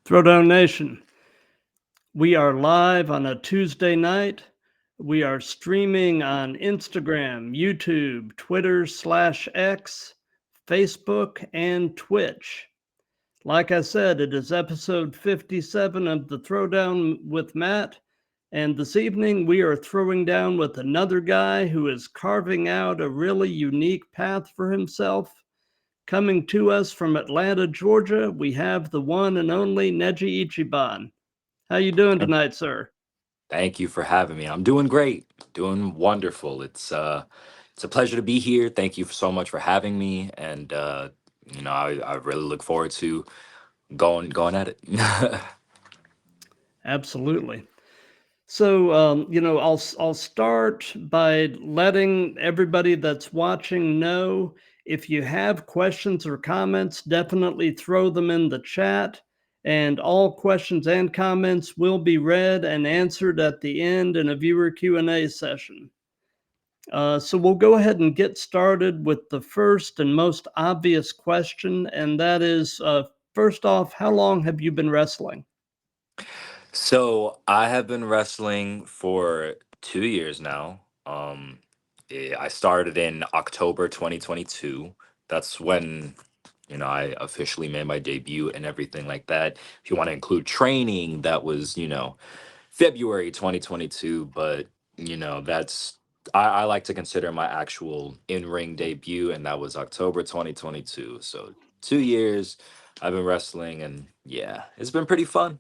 Throwdown Nation, we are live on a Tuesday night. We are streaming on Instagram, YouTube, Twitter/X, Facebook, and Twitch. Like I said, it is episode 57 of the Throwdown with Matt. And this evening, we are throwing down with another guy who is carving out a really unique path for himself. Coming to us from Atlanta, Georgia, we have the one and only Neji Ichiban. How you doing tonight, sir? Thank you for having me. I'm doing great, doing wonderful. It's a pleasure to be here. Thank you so much for having me, and I really look forward to going at it. Absolutely. So, I'll start by letting everybody that's watching know if you have questions or comments, definitely throw them in the chat. And all questions and comments will be read and answered at the end in a viewer Q&A session. So we'll go ahead and get started with the first and most obvious question, and that is, first off, how long have you been wrestling? So I have been wrestling for 2 years now. I started in October 2022. That's when I officially made my debut and everything like that. If you want to include training, that was February 2022, but that's I like to consider my actual in-ring debut, and that was October 2022. So 2 years I've been wrestling, and yeah, it's been pretty fun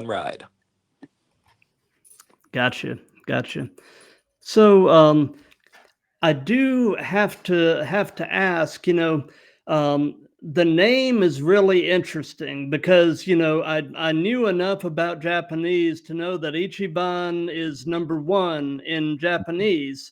ride. Gotcha. So, I do have to ask, the name is really interesting because I knew enough about Japanese to know that Ichiban is number one in Japanese,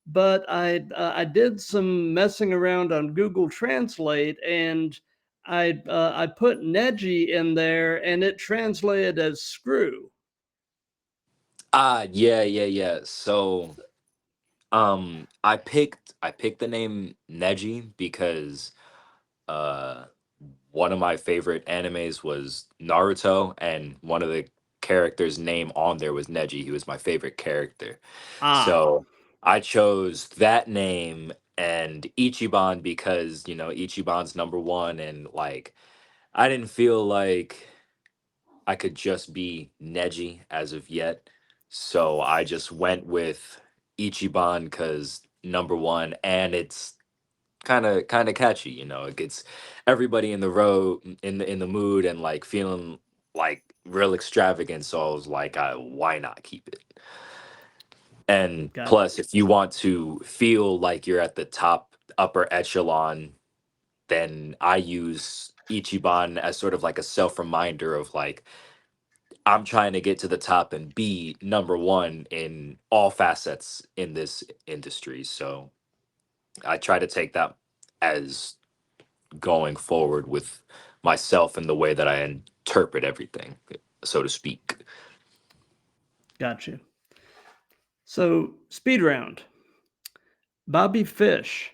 but I did some messing around on Google Translate and I put Neji in there and it translated as screw. Yeah. So I picked the name Neji because uh one of my favorite animes was Naruto, and one of the characters' name on there was Neji. He was my favorite character. Ah, So I chose that name and Ichiban because, Ichiban's number one, and like I didn't feel like I could just be Neji as of yet. So I just went with Ichiban because number one, and it's kind of catchy. It gets everybody in the row in the mood and like feeling like real extravagant. So I was like, why not keep it? And got plus, if you want to feel like you're at the top upper echelon, then I use Ichiban as sort of like a self reminder of like I'm trying to get to the top and be number one in all facets in this industry. So I try to take that as going forward with myself and the way that I interpret everything, so to speak. gotcha. So speed round. Bobby Fish.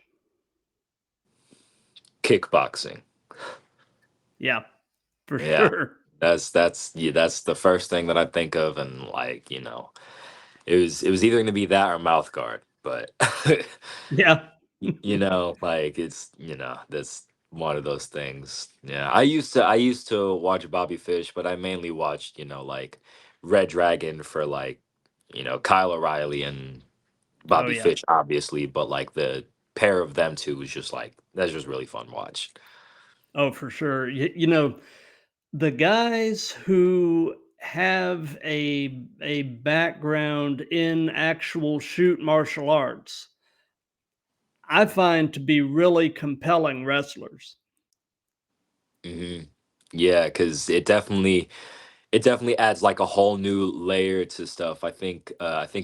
Kickboxing. Yeah, for Yeah. sure. That's the first thing that I think of, and like, it was either gonna be that or mouth guard, but Yeah. like that's one of those things. Yeah. I used to watch Bobby Fish, but I mainly watched, like Red Dragon for like, Kyle O'Reilly and Oh Bobby yeah. Fish, obviously, but like the pair of them two was just like that's just really fun watch. Oh, for sure. The guys who have a background in actual shoot martial arts, I find to be really compelling wrestlers. hmm Yeah, because it definitely adds like a whole new layer to stuff. I think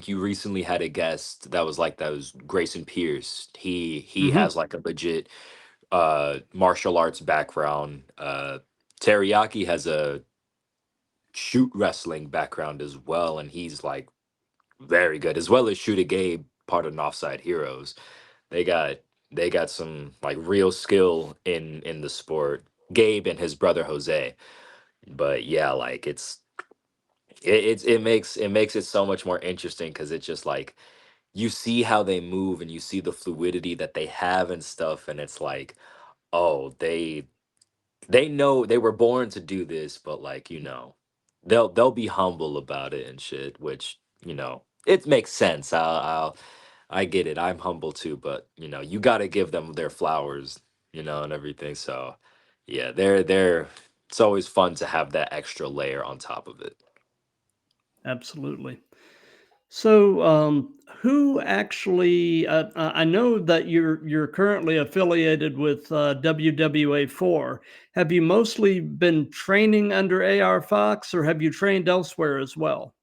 you recently had a guest that was Grayson Pierce. He Hmm. has like a legit martial arts background. Teriyaki has a shoot wrestling background as well, and he's like very good, as well as Shooter Gabe, part of Offside Heroes. They got they got some like real skill in the sport. Gabe and his brother Jose. But yeah, like it makes it so much more interesting because it's just like you see how they move and you see the fluidity that they have and stuff, and it's like, oh, they know they were born to do this, but like, they'll be humble about it and shit, which, it makes sense. I get it. I'm humble too, but you got to give them their flowers, and everything. So yeah, they're it's always fun to have that extra layer on top of it. Absolutely. So, who actually? I know that you're currently affiliated with WWA4. Have you mostly been training under AR Fox, or have you trained elsewhere as well?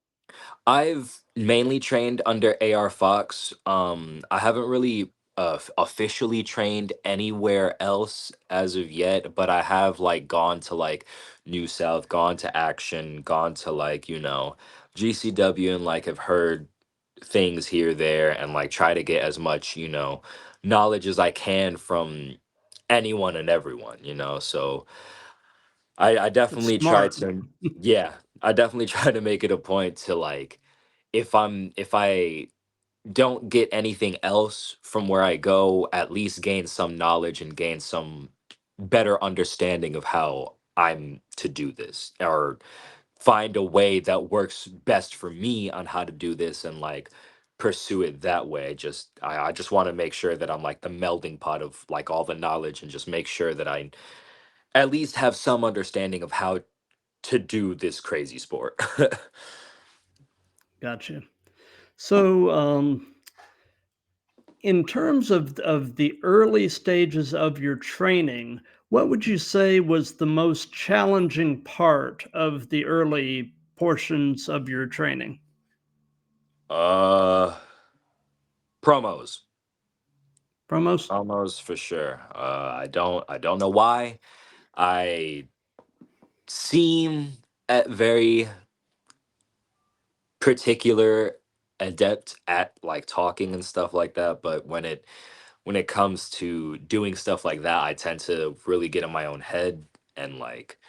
I've mainly trained under AR Fox. I haven't really officially trained anywhere else as of yet, but I have like gone to like New South, gone to Action, gone to like, GCW, and like have heard things here, there, and like try to get as much, knowledge as I can from anyone and everyone, So I That's definitely try smart. to, yeah, I definitely try to make it a point to like, if I don't get anything else from where I go, at least gain some knowledge and gain some better understanding of how I'm to do this, or find a way that works best for me on how to do this, and like pursue it that way. I just want to make sure that I'm like the melding pot of like all the knowledge, and just make sure that I at least have some understanding of how to do this crazy sport. Gotcha. So, in terms of the early stages of your training, what would you say was the most challenging part of the early portions of your training? uh Promos. Promos? Almost for sure. I don't know why. I seem at very particular adept at like talking and stuff like that, but when it comes to doing stuff like that, I tend to really get in my own head, and like,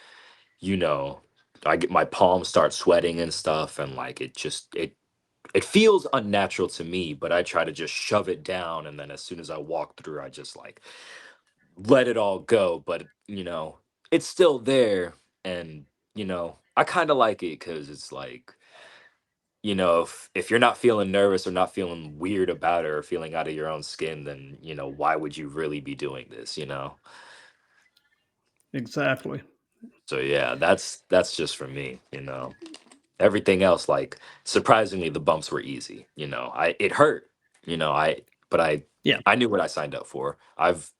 you know, I get my palms start sweating and stuff, and like it feels unnatural to me, but I try to just shove it down, and then as soon as I walk through, I just like let it all go. But it's still there, and I kind of like it because it's like, if you're not feeling nervous or not feeling weird about it or feeling out of your own skin, then why would you really be doing this? Exactly. So yeah, that's just for me. Everything else, like, surprisingly, the bumps were easy. It hurt, but Yeah, I knew what I signed up for. I've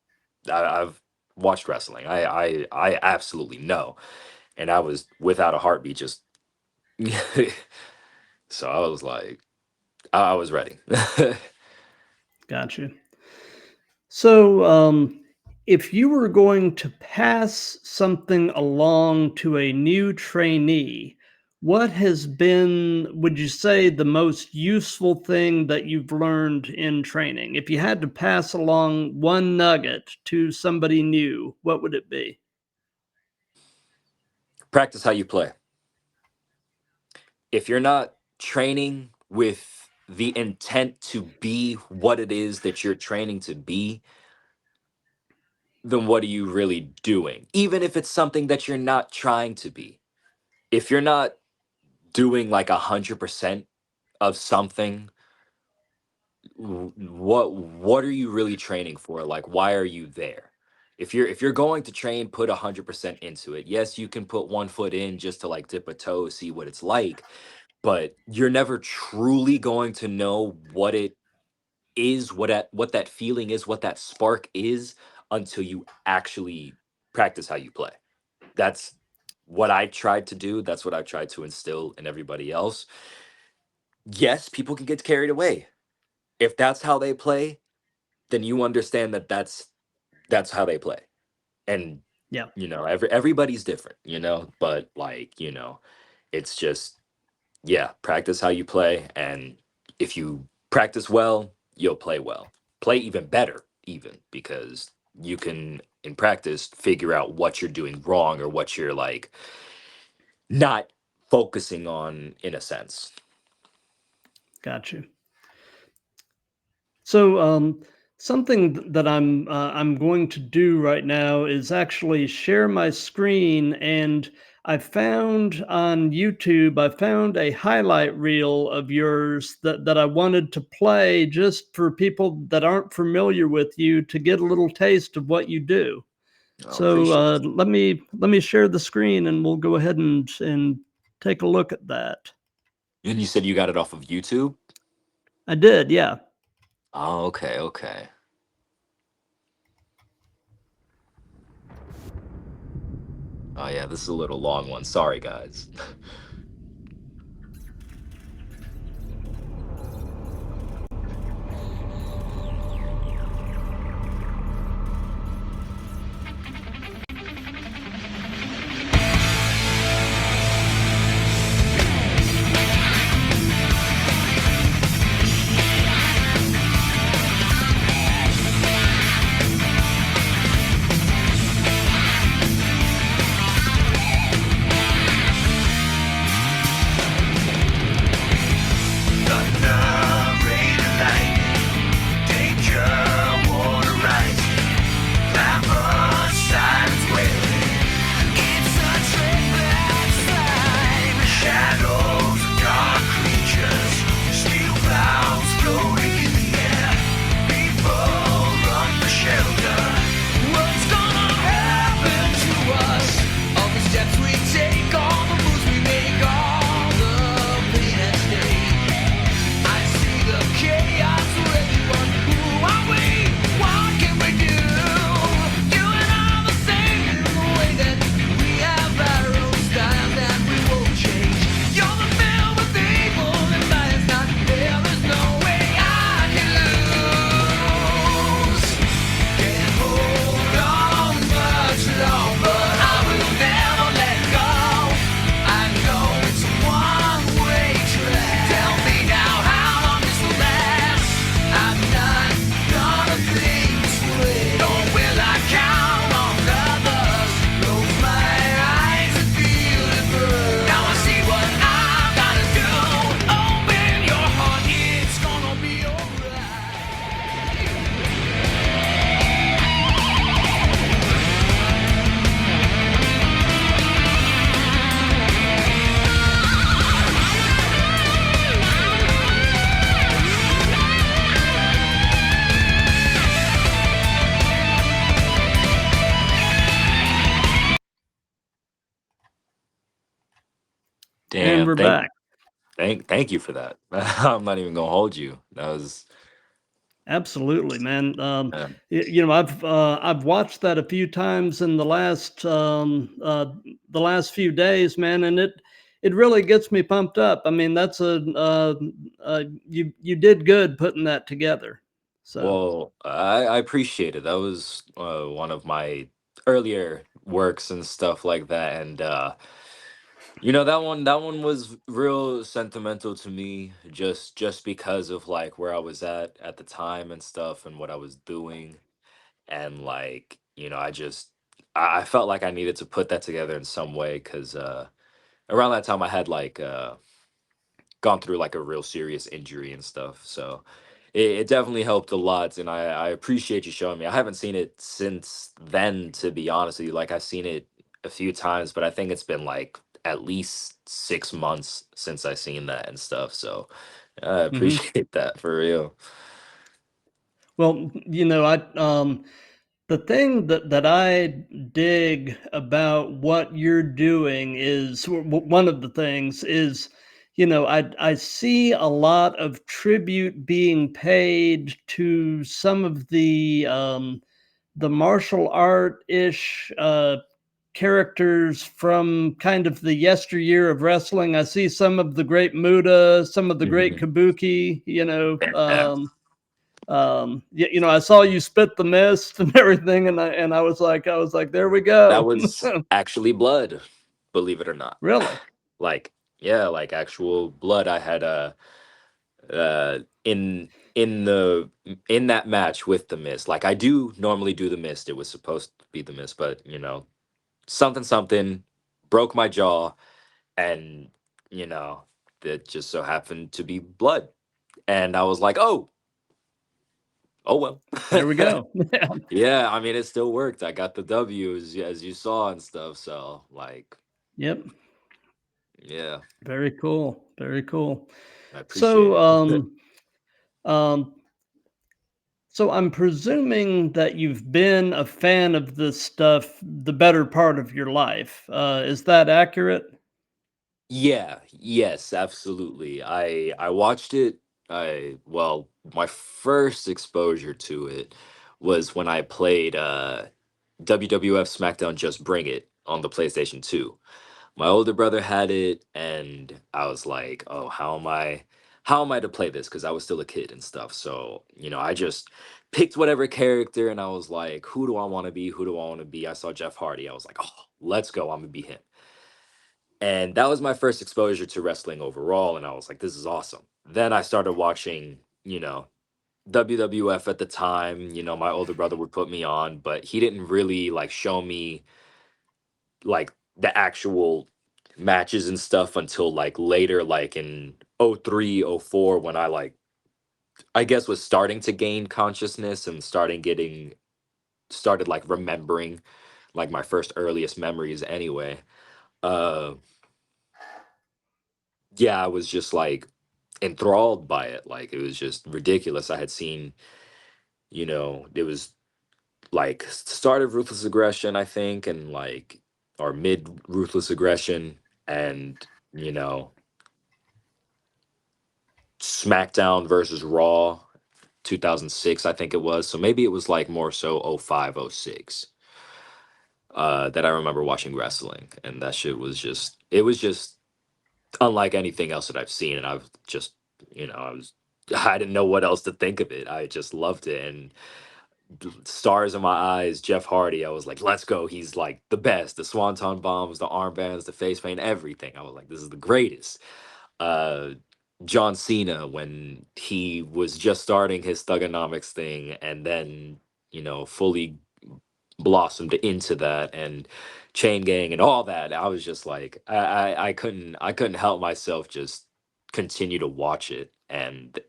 watched wrestling. I absolutely know, and I was without a heartbeat, just so I was like, I was ready. gotcha. So, if you were going to pass something along to a new trainee, what has been, would you say, the most useful thing that you've learned in training? If you had to pass along one nugget to somebody new, what would it be? Practice how you play. If you're not training with the intent to be what it is that you're training to be, then what are you really doing? Even if it's something that you're not trying to be. If you're not doing like 100% of something, what are you really training for? Like, why are you there? If you're going to train, put 100% into it. Yes, you can put one foot in just to like dip a toe, see what it's like, but you're never truly going to know what it is, what that feeling is, what that spark is, until you actually practice how you play. That's what I tried to do. That's what I tried to instill in everybody else. Yes, people can get carried away. If that's how they play, then you understand that that's how they play. And Yeah. everybody's different, but like, it's just, yeah, practice how you play, and if you practice well, you'll play well. Play even better, even, because you can in practice figure out what you're doing wrong, or what you're like, not focusing on in a sense. Got you. So, something that I'm going to do right now is actually share my screen, and I found on YouTube, I found a highlight reel of yours that I wanted to play just for people that aren't familiar with you to get a little taste of what you do. I So appreciate it. let me share the screen, and we'll go ahead and take a look at that. And you said you got it off of YouTube? I did, yeah. Oh, okay, okay. Oh yeah, this is a little long one. Sorry, guys. And Damn, we're back. thank you for that. I'm not even gonna hold you. That was Absolutely, man. uh, I've watched that a few times in the last few days, man, and it really gets me pumped up. I mean, that's you did good putting that together. So, well, I appreciate it. That was one of my earlier works and stuff like that, and that one was real sentimental to me, just because of like where I was at the time and stuff, and what I was doing, and like I felt like I needed to put that together in some way because around that time I had like gone through like a real serious injury and stuff. So it definitely helped a lot, and I appreciate you showing me. I haven't seen it since then, to be honest with you. Like I've seen it a few times, but I think it's been like at least 6 months since I seen that and stuff. So I mhm. appreciate that for real. Well, I the thing that I dig about what you're doing is one of the things is, I see a lot of tribute being paid to some of the martial art ish characters from kind of the yesteryear of wrestling. I see some of the great Muda, some of the great Mhm. Kabuki, Yeah, I saw you spit the mist and everything, and I was like, there we that go. was actually blood, believe it or not. Really. Like yeah, like actual blood. I had in the in that match with the mist. Like I do normally do the mist. It was supposed to be the mist, but something something broke my jaw, and you know, it just so happened to be blood, and I was like, oh well. There we go. Yeah, I mean, it still worked. I got the W as you saw and stuff. So like, Yep. yeah, Very cool. Very cool. I appreciate So, it. um, so I'm presuming that you've been a fan of this stuff the better part of your life. Is that accurate? Yeah, yes, absolutely. I watched it. I well, my first exposure to it was when I played WWF SmackDown Just Bring It on the PlayStation 2. My older brother had it, and I was like, "Oh, how am I to play this?" Because I was still a kid and stuff. So, I just picked whatever character, and I was like, "Who do I want to be? Who do I want to be?" I saw Jeff Hardy. I was like, "Oh, let's go! I'm gonna be him." And that was my first exposure to wrestling overall, and I was like, "This is awesome." Then I started watching, WWF at the time. My older brother would put me on, but he didn't really like show me like the actual matches and stuff until like later, like in '03, '04, when I guess was starting to gain consciousness and started like remembering like my first earliest memories anyway. uh yeah, I was just like enthralled by it. Like it was just ridiculous. I had seen, it was like start of Ruthless Aggression, I think, and like or mid Ruthless Aggression, and you know SmackDown versus Raw 2006, I think it was. So maybe it was like more so '05, '06, that I remember watching wrestling, and that shit was just it was just unlike anything else that I've seen, and I've just I didn't know what else to think of it. I just loved it, and stars in my eyes, Jeff Hardy. I was like, let's go. He's like the best. The swanton bombs, the armbands, the face paint, everything. I was like, this is the greatest. uh John Cena, when he was just starting his thugonomics thing, and then fully blossomed into that, and chain gang and all that, I was just like, I couldn't help myself just continue to watch it. And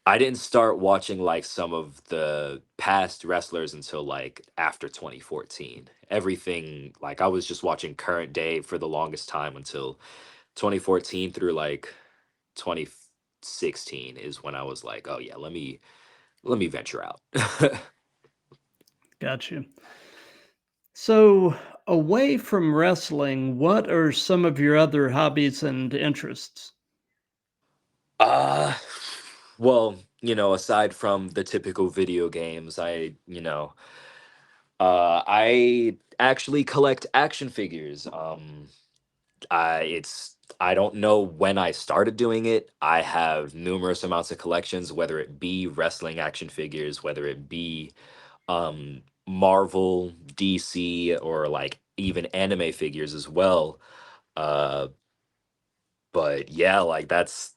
I didn't start watching like some of the past wrestlers until like after 2014. Everything, like I was just watching current day for the longest time until 2014 through like 2016 is when I was like, oh yeah, let me venture out. Got you. So, away from wrestling, what are some of your other hobbies and interests? uh well, aside from the typical video games, I actually collect action figures. I don't know when I started doing it. I have numerous amounts of collections, whether it be wrestling action figures, whether it be Marvel, DC, or like even anime figures as well. Uh but yeah, like that's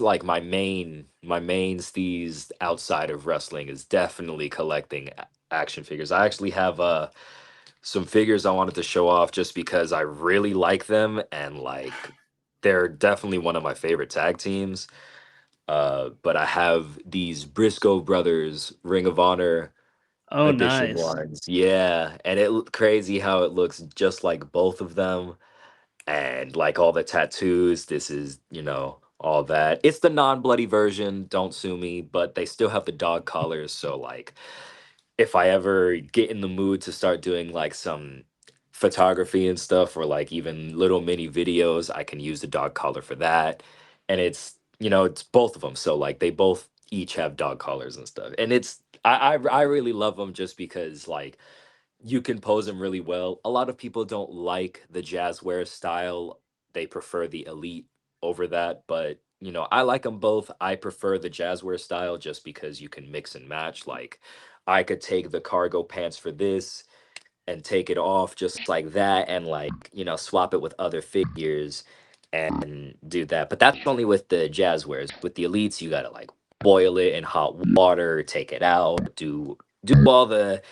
like my main steez outside of wrestling is definitely collecting action figures. I actually have some figures I wanted to show off just because I really like them, and like they're definitely one of my favorite tag teams. But I have these Briscoe brothers Ring of Honor Oh, edition nice. ones. Yeah, and crazy how it looks just like both of them, and like all the tattoos. This is, all that. It's the non-bloody version, don't sue me, but they still have the dog collars, so like if I ever get in the mood to start doing like some photography and stuff, or like even little mini videos, I can use the dog collar for that. And it's both of them. So like they both each have dog collars and stuff. And I really love them just because like you can pose them really well. A lot of people don't like the jazzware style. They prefer the elite over that, but I like them both. I prefer the jazzware style just because you can mix and match. Like I could take the cargo pants for this and take it off just like that, and like swap it with other figures and do that. But that's only with the jazzwares. With the elites, you gotta like boil it in hot water, take it out, do all the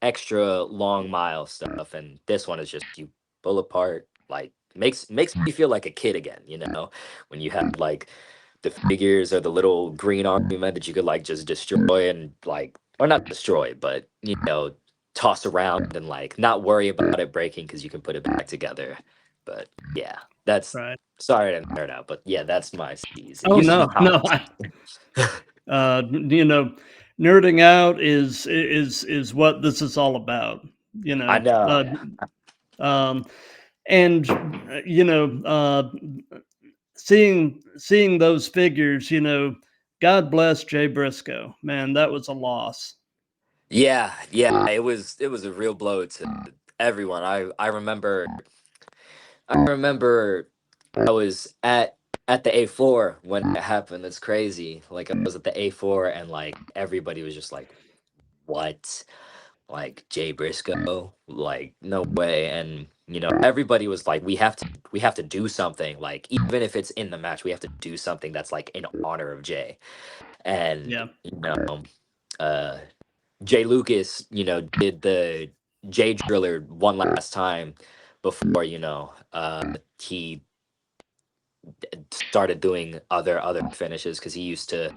extra long mile stuff. And this one is just you pull apart. Like makes me feel like a kid again, you know, when you have like the figures or the little green army men that you could like just destroy and like, or not destroy, but you know, toss around and like not worry about it breaking because you can put it back together. But yeah, that's Right. sorry to nerd out, but yeah, that's my C's. It Oh used to be no, no. comics. You know, nerding out is what this is all about. You I know, know. um, and you know, seeing those figures. You know, God bless Jay Briscoe. Man, that was a loss. Yeah, yeah, it was a real blow to everyone. I remember I was at the A4 when it happened. That's crazy. Like I was at the A4 and like everybody was just like, "What?" Like Jay Briscoe? Like no way. And you know, everybody was like, we have to do something. Like even if it's in the match, we have to do something that's like in honor of Jay." And Yeah. you know, uh Jay Lucas, you know, did the Jay Driller one last time before, you know, he started doing other finishes because he used to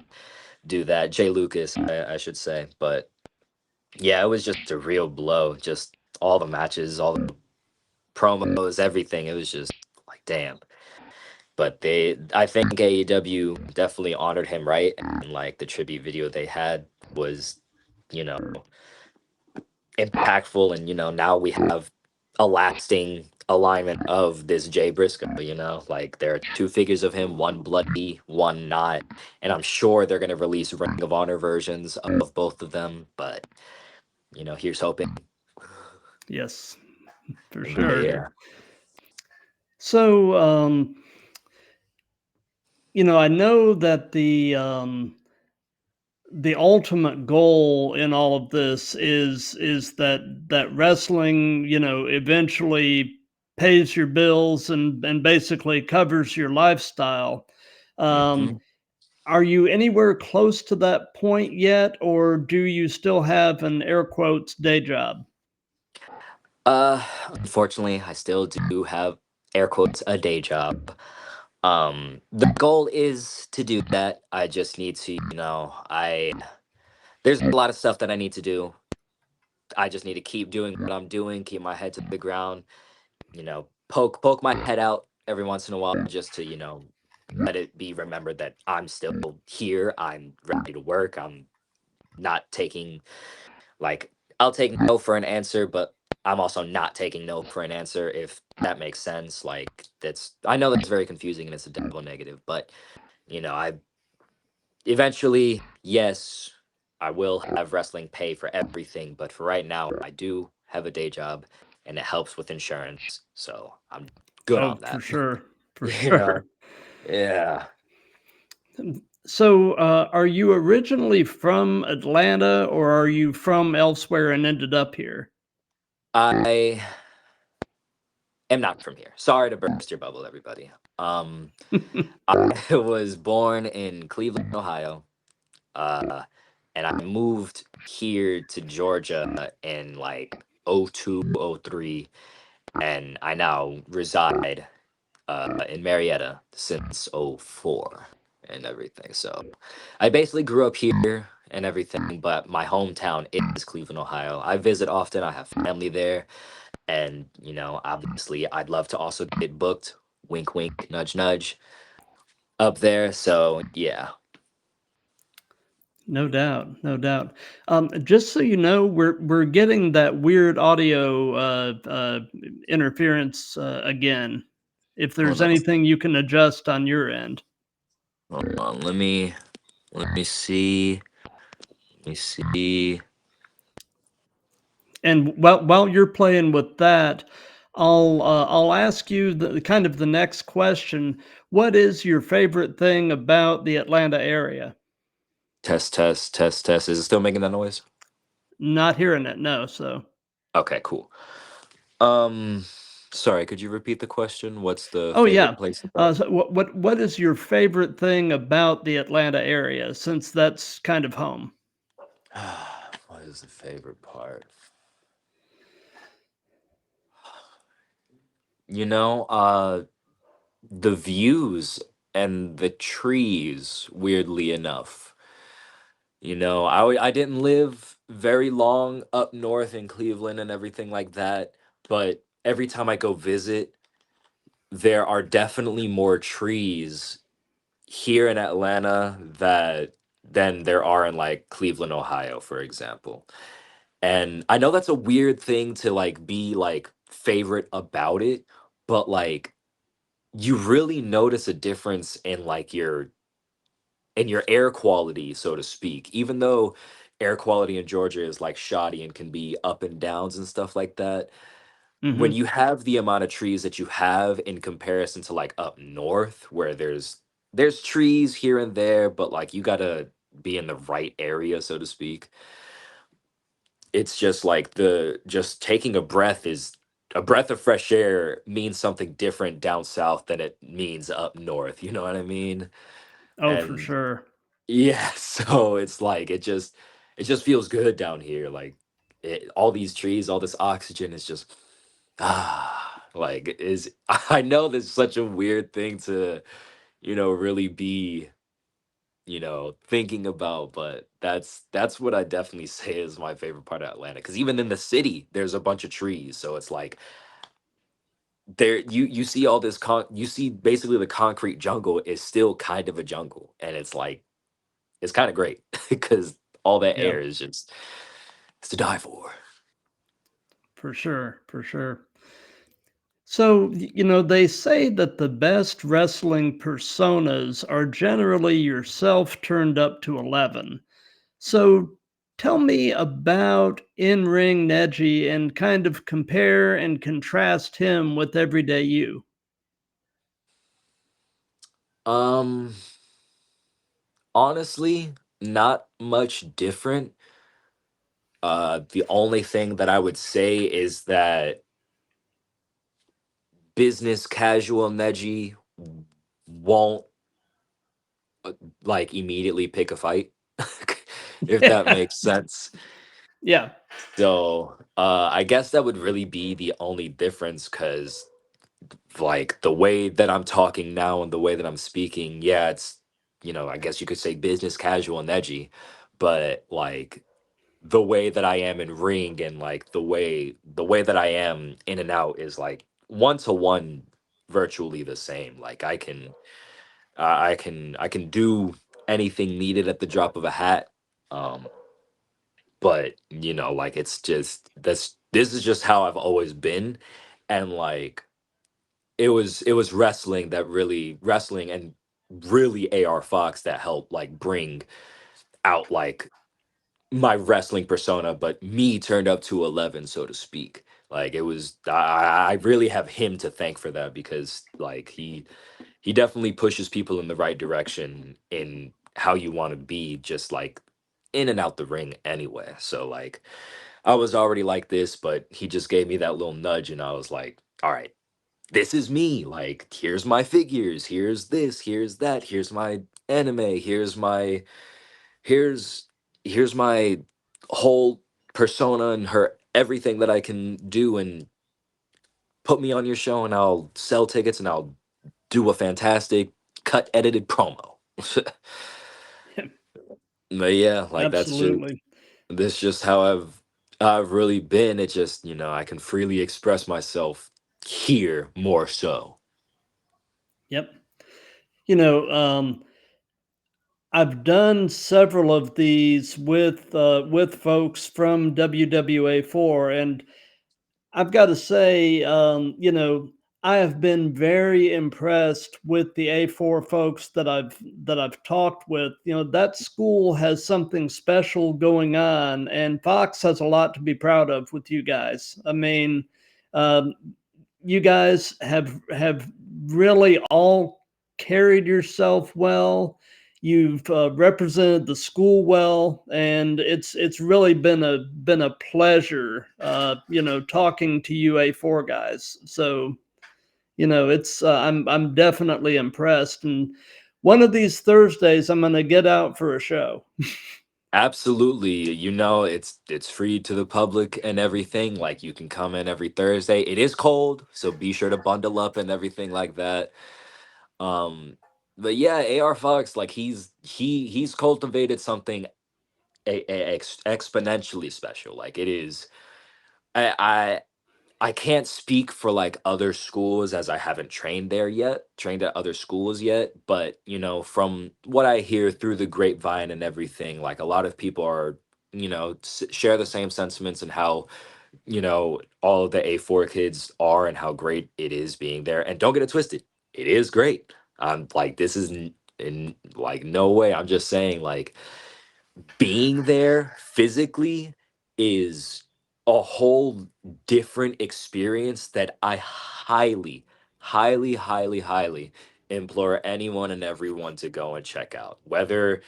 do that. Jay Lucas, I should say. But yeah, it was just a real blow. Just all the matches, all the promos, everything. It was just like, damn. But I think AEW definitely honored him right, and like the tribute video they had was, you know, impactful, and you know now we have a lasting alignment of this Jay Briscoe. You know, like there are two figures of him, one bloody, one not, and I'm sure they're gonna release Ring of Honor versions of both of them. But you know, here's hoping. Yes, for But sure. yeah. So, you know, I know that the ultimate goal in all of this is that wrestling, you know, eventually pays your bills and basically covers your lifestyle. Um, Mhm. are you anywhere close to that point yet, or do you still have an air quotes day job? Uh, Unfortunately, I still do have air quotes a day job. The goal is to do that. I just need to, you know, I there's a lot of stuff that I need to do. I just need to keep doing what I'm doing, keep my head to the ground, you know, poke my head out every once in a while just to, you know, let it be remembered that I'm still here. I'm ready to work. I'm not taking like I'll take no for an answer, but I'm also not taking no for an answer if that makes sense. Like that's I know that's very confusing and it's a double negative, but you know, I eventually, yes, I will have wrestling pay for everything, but for right now, I do have a day job and it helps with insurance. So I'm good Oh, on for that. sure, for You know? sure. Yeah. So, are you originally from Atlanta, or are you from elsewhere and ended up here? I am not from here. Sorry to burst your bubble, everybody. I was born in Cleveland, Ohio. Uh, and I moved here to Georgia in like '02, '03, and I now reside in Marietta since '04 and everything. So I basically grew up here and everything, but my hometown is Cleveland, Ohio. I visit often. I have family there, and you know, obviously, I'd love to also get booked. Wink, wink, nudge, nudge, up there. So yeah. No doubt, no doubt. Just so you know, we're getting that weird audio interference again. If there's Hold on, anything you can adjust on your end, hold on. Let me see. Let me see. and while you're playing with that, I'll ask you the kind of the next question. What is your favorite thing about the Atlanta area? Test, test, test, test. Is it still making that noise? Not hearing it, no. So, Okay, cool. Um, Sorry, could you repeat the question? What's the oh favorite yeah. place about? So what is your favorite thing about the Atlanta area, since that's kind of home? What is the favorite part? you know, the views and the trees, weirdly enough. I didn't live very long up north in Cleveland and everything like that, but every time I go visit, there are definitely more trees here in Atlanta that than there are in like Cleveland, Ohio, for example. And I know that's a weird thing to like be like favorite about it, but like you really notice a difference in like your air quality, so to speak. Even though air quality in Georgia is like shoddy and can be up and downs and stuff like that, when Hmm. you have the amount of trees that you have in comparison to like up north where there's trees here and there, but like you gotta be in the right area, so to speak. It's just like the just taking a breath of fresh air means something different down south than it means up north, you know what I mean? Oh, for And sure. yeah, so it's like it just feels good down here. Like all these trees, all this oxygen is just like is I know this is such a weird thing to, really be, thinking about, but that's what I definitely say is my favorite part of Atlanta. Cause even in the city, there's a bunch of trees. So it's like there you see all this you see basically the concrete jungle is still kind of a jungle. And it's like it's kind of great because all that Yeah, air is just it's to die for. for sure. For sure. So, they say that the best wrestling personas are generally yourself turned up to 11. So, tell me about in ring Neji and kind of compare and contrast him with everyday you. Um, Honestly, not much different. The only thing that I would say is that business casual Neji won't like immediately pick a fight, if that makes sense. Yeah. So, I guess that would really be the only difference because like the way that I'm talking now and the way that I'm speaking, yeah, it's I guess you could say business casual and edgy, but like the way that I am in ring and like the way that I am in and out is like one to one virtually the same. Like I can do anything needed at the drop of a hat. Um but like it's just this is just how I've always been, and like it was wrestling and really AR Fox that helped like bring out like my wrestling persona, but me turned up to 11, so to speak. Like it was I really have him to thank for that because like he definitely pushes people in the right direction in how you want to be, just like in and out the ring anyway. So like I was already like this, but he just gave me that little nudge and I was like, all right, this is me. Like, here's my figures, here's this, here's that, here's my anime, here's here's my whole persona and her everything that I can do, and put me on your show and I'll sell tickets and I'll do a fantastic cut edited promo. But yeah, like Absolutely. that's just how I've really been. It just, I can freely express myself here more so. Yep. You know, I've done several of these with folks from WWA4, and I've got to say, I have been very impressed with the A4 folks that I've talked with. That school has something special going on, and Fox has a lot to be proud of with you guys. I mean, um, you guys have really all carried yourself well. You've represented the school well, and it's really been a pleasure, talking to you A4 guys. So it's I'm definitely impressed, and one of these Thursdays I'm going to get out for a show. Absolutely. You know, it's free to the public and everything. Like you can come in every Thursday. It is cold, so be sure to bundle up and everything like that. Um, but yeah, AR Fox, like he's cultivated something exponentially special. Like it is, I I can't speak for like other schools as I haven't trained there yet, trained at other schools yet. But you know, from what I hear through the grapevine and everything, like a lot of people are, share the same sentiments and how all of the A4 kids are and how great it is being there. And don't get it twisted, it is great. Like this is in like no way. I'm just saying like being there physically is a whole different experience that I highly, highly, highly, highly implore anyone and everyone to go and check out. Whether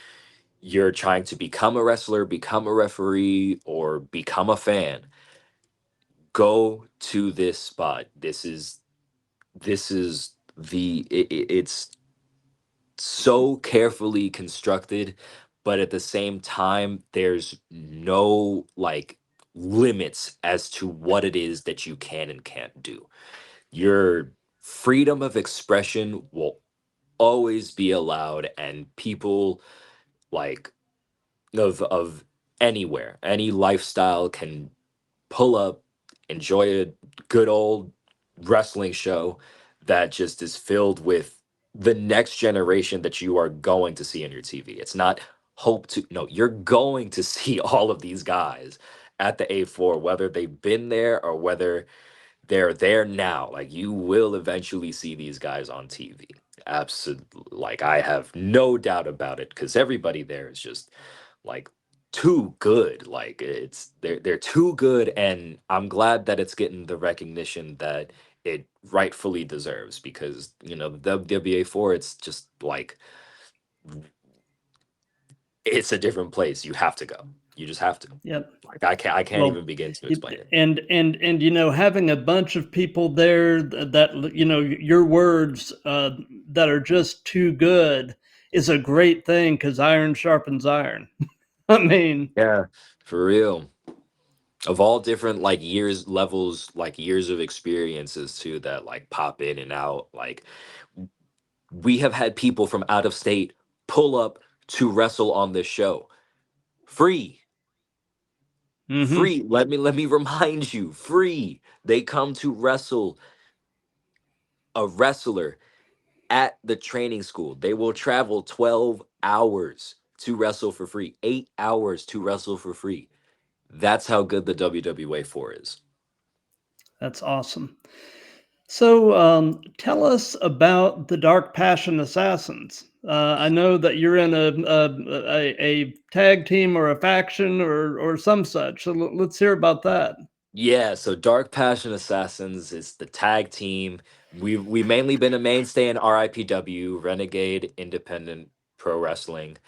you're trying to become a wrestler, become a referee, or become a fan, go to this spot. This is it's so carefully constructed, but at the same time there's no like limits as to what it is that you can and can't do. Your freedom of expression will always be allowed, and people like of anywhere, any lifestyle can pull up, enjoy a good old wrestling show that just is filled with the next generation that you are going to see on your TV. It's not hope to, no, you're going to see all of these guys at the A4, whether they've been there or whether they're there now. Like you will eventually see these guys on TV. Absolutely. Like I have no doubt about it because everybody there is just like too good. Like they're too good, and I'm glad that it's getting the recognition that it rightfully deserves because the WWA 4, it's just like it's a different place. You have to go. You just have to. Yep. Like I can't even Well, begin to explain it. and having a bunch of people there that your words that are just too good is a great thing because iron sharpens iron. I mean, Yeah, for real. Of all different like years levels, like years of experiences too, that like pop in and out. Like we have had people from out of state pull up to wrestle on this show free. hmm Free, let me remind you, free. They come to wrestle a wrestler at the training school. They will travel 12 hours to wrestle for free, 8 hours to wrestle for free. That's how good the WWA 4 is. that's awesome. So, tell us about the Dark Passion Assassins. I know that you're in a tag team or a faction or some such. So let's hear about that. Yeah, so Dark Passion Assassins is the tag team. We mainly been a mainstay in RIPW, Renegade Independent Pro Wrestling.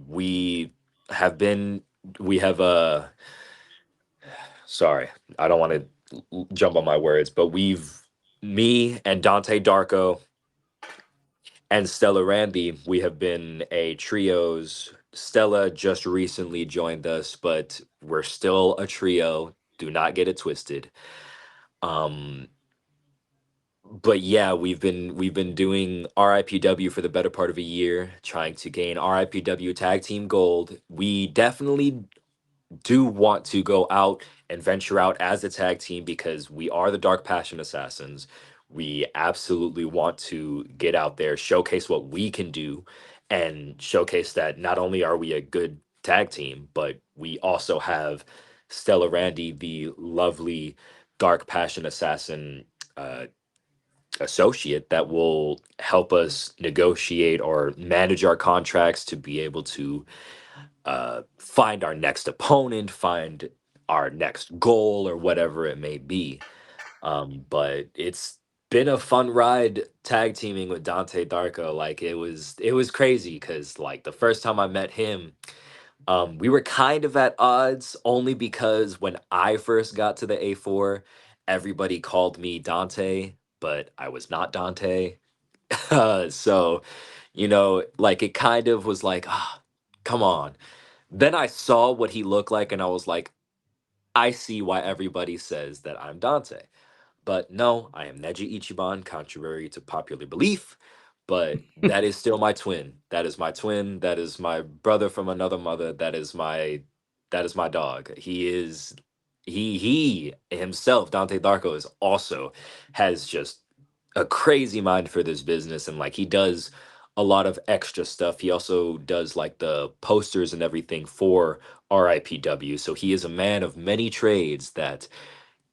We have been we have sorry, I don't want to jump on my words, but me and Dante Darko and Stella Randy, we have been a trios. Stella just recently joined us, but we're still a trio. Do not get it twisted. Um, but yeah, we've been doing RIPW for the better part of a year, trying to gain RIPW tag team gold. We definitely do want to go out and venture out as a tag team because we are the Dark Passion Assassins. We absolutely want to get out there, showcase what we can do, and showcase that not only are we a good tag team, but we also have Stella Randy, the lovely Dark Passion Assassin associate that will help us negotiate or manage our contracts to be able to find our next opponent, find our next goal, or whatever it may be. But it's been a fun ride tag teaming with Dante Darko. Like it was crazy because like the first time I met him, we were kind of at odds only because when I first got to the A4, everybody called me Dante, but I was not Dante. So, like it kind of was like, come on. then I saw what he looked like, and I was like, I see why everybody says that I'm Dante. But no, I am Neji Ichiban, contrary to popular belief. But that is still my twin. That is my twin. That is my brother from another mother. That is my dog. He himself, Dante Darko, is also has just a crazy mind for this business, and like he does a lot of extra stuff. He also does like the posters and everything for RIPW. So he is a man of many trades that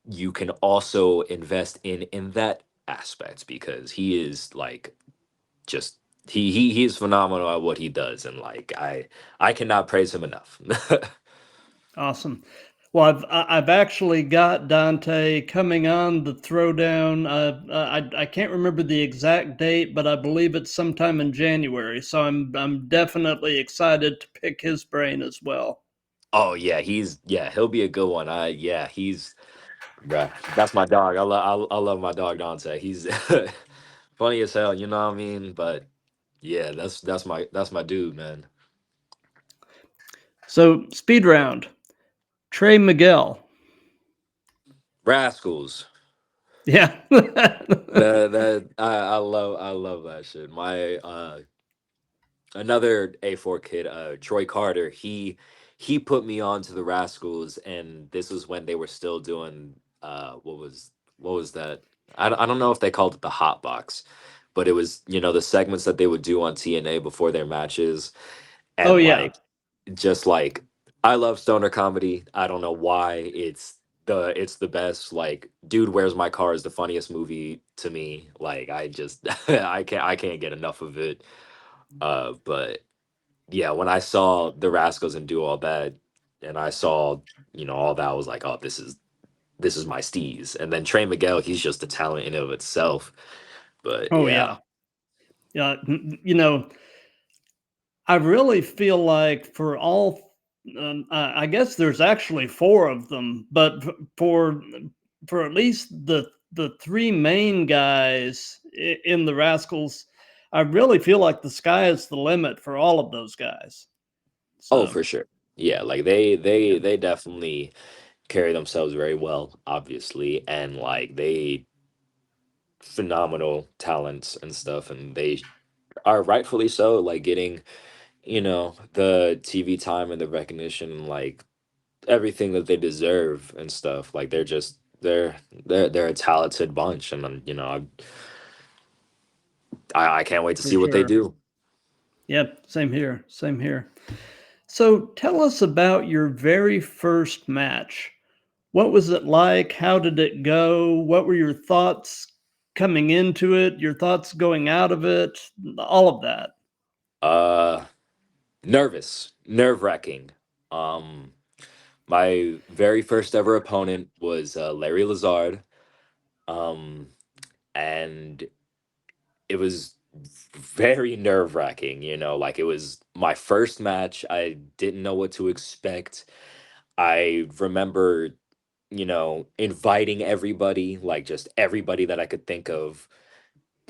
you can also invest in that aspect, because he is like just he is phenomenal at what he does, and like I cannot praise him enough. Awesome. Well, I've actually got Dante coming on the Throwdown. I can't remember the exact date, but I believe it's sometime in January. So I'm definitely excited to pick his brain as well. Oh yeah, he'll be a good one. He's bruh, that's my dog. I love my dog Dante. He's funny as hell, you know what I mean? But yeah, that's my dude, man. So speed round. Trey Miguel. Rascals. Yeah. That I love that shit. My another A4 kid, Troy Carter, he put me on to the Rascals, and this was when they were still doing what was that? I don't know if they called it the hot box, but it was, the segments that they would do on TNA before their matches. Oh And yeah, like, just like, I love stoner comedy. I don't know why it's the best. Like, Dude, Where's My Car is the funniest movie to me. Like, I just I can't get enough of it. But yeah, when I saw the Rascals and do all that, and I saw, all that, I was like, oh, this is my steez. And then Trey Miguel, he's just a talent in and of itself. But oh yeah. yeah, yeah. I really feel like for all, I guess there's actually four of them, but for at least the three main guys in the Rascals, I really feel like the sky is the limit for all of those guys. Oh, So for sure. Yeah, like they yeah. they they definitely carry themselves very well, obviously, and like they phenomenal talents and stuff, and they are rightfully so, like getting, the TV time and the recognition, and like everything that they deserve and stuff. Like they're a talented bunch, and I can't wait to For see what they sure. do. Yep. Same here. Same here. So tell us about your very first match. What was it like? How did it go? What were your thoughts coming into it? Your thoughts going out of it? All of that. Uh, Nervous, nerve-wracking. Um, my very first ever opponent was Larry Lazard. Um, and it was very nerve-wracking, like it was my first match. I didn't know what to expect. I remember, inviting everybody, like just everybody that I could think of.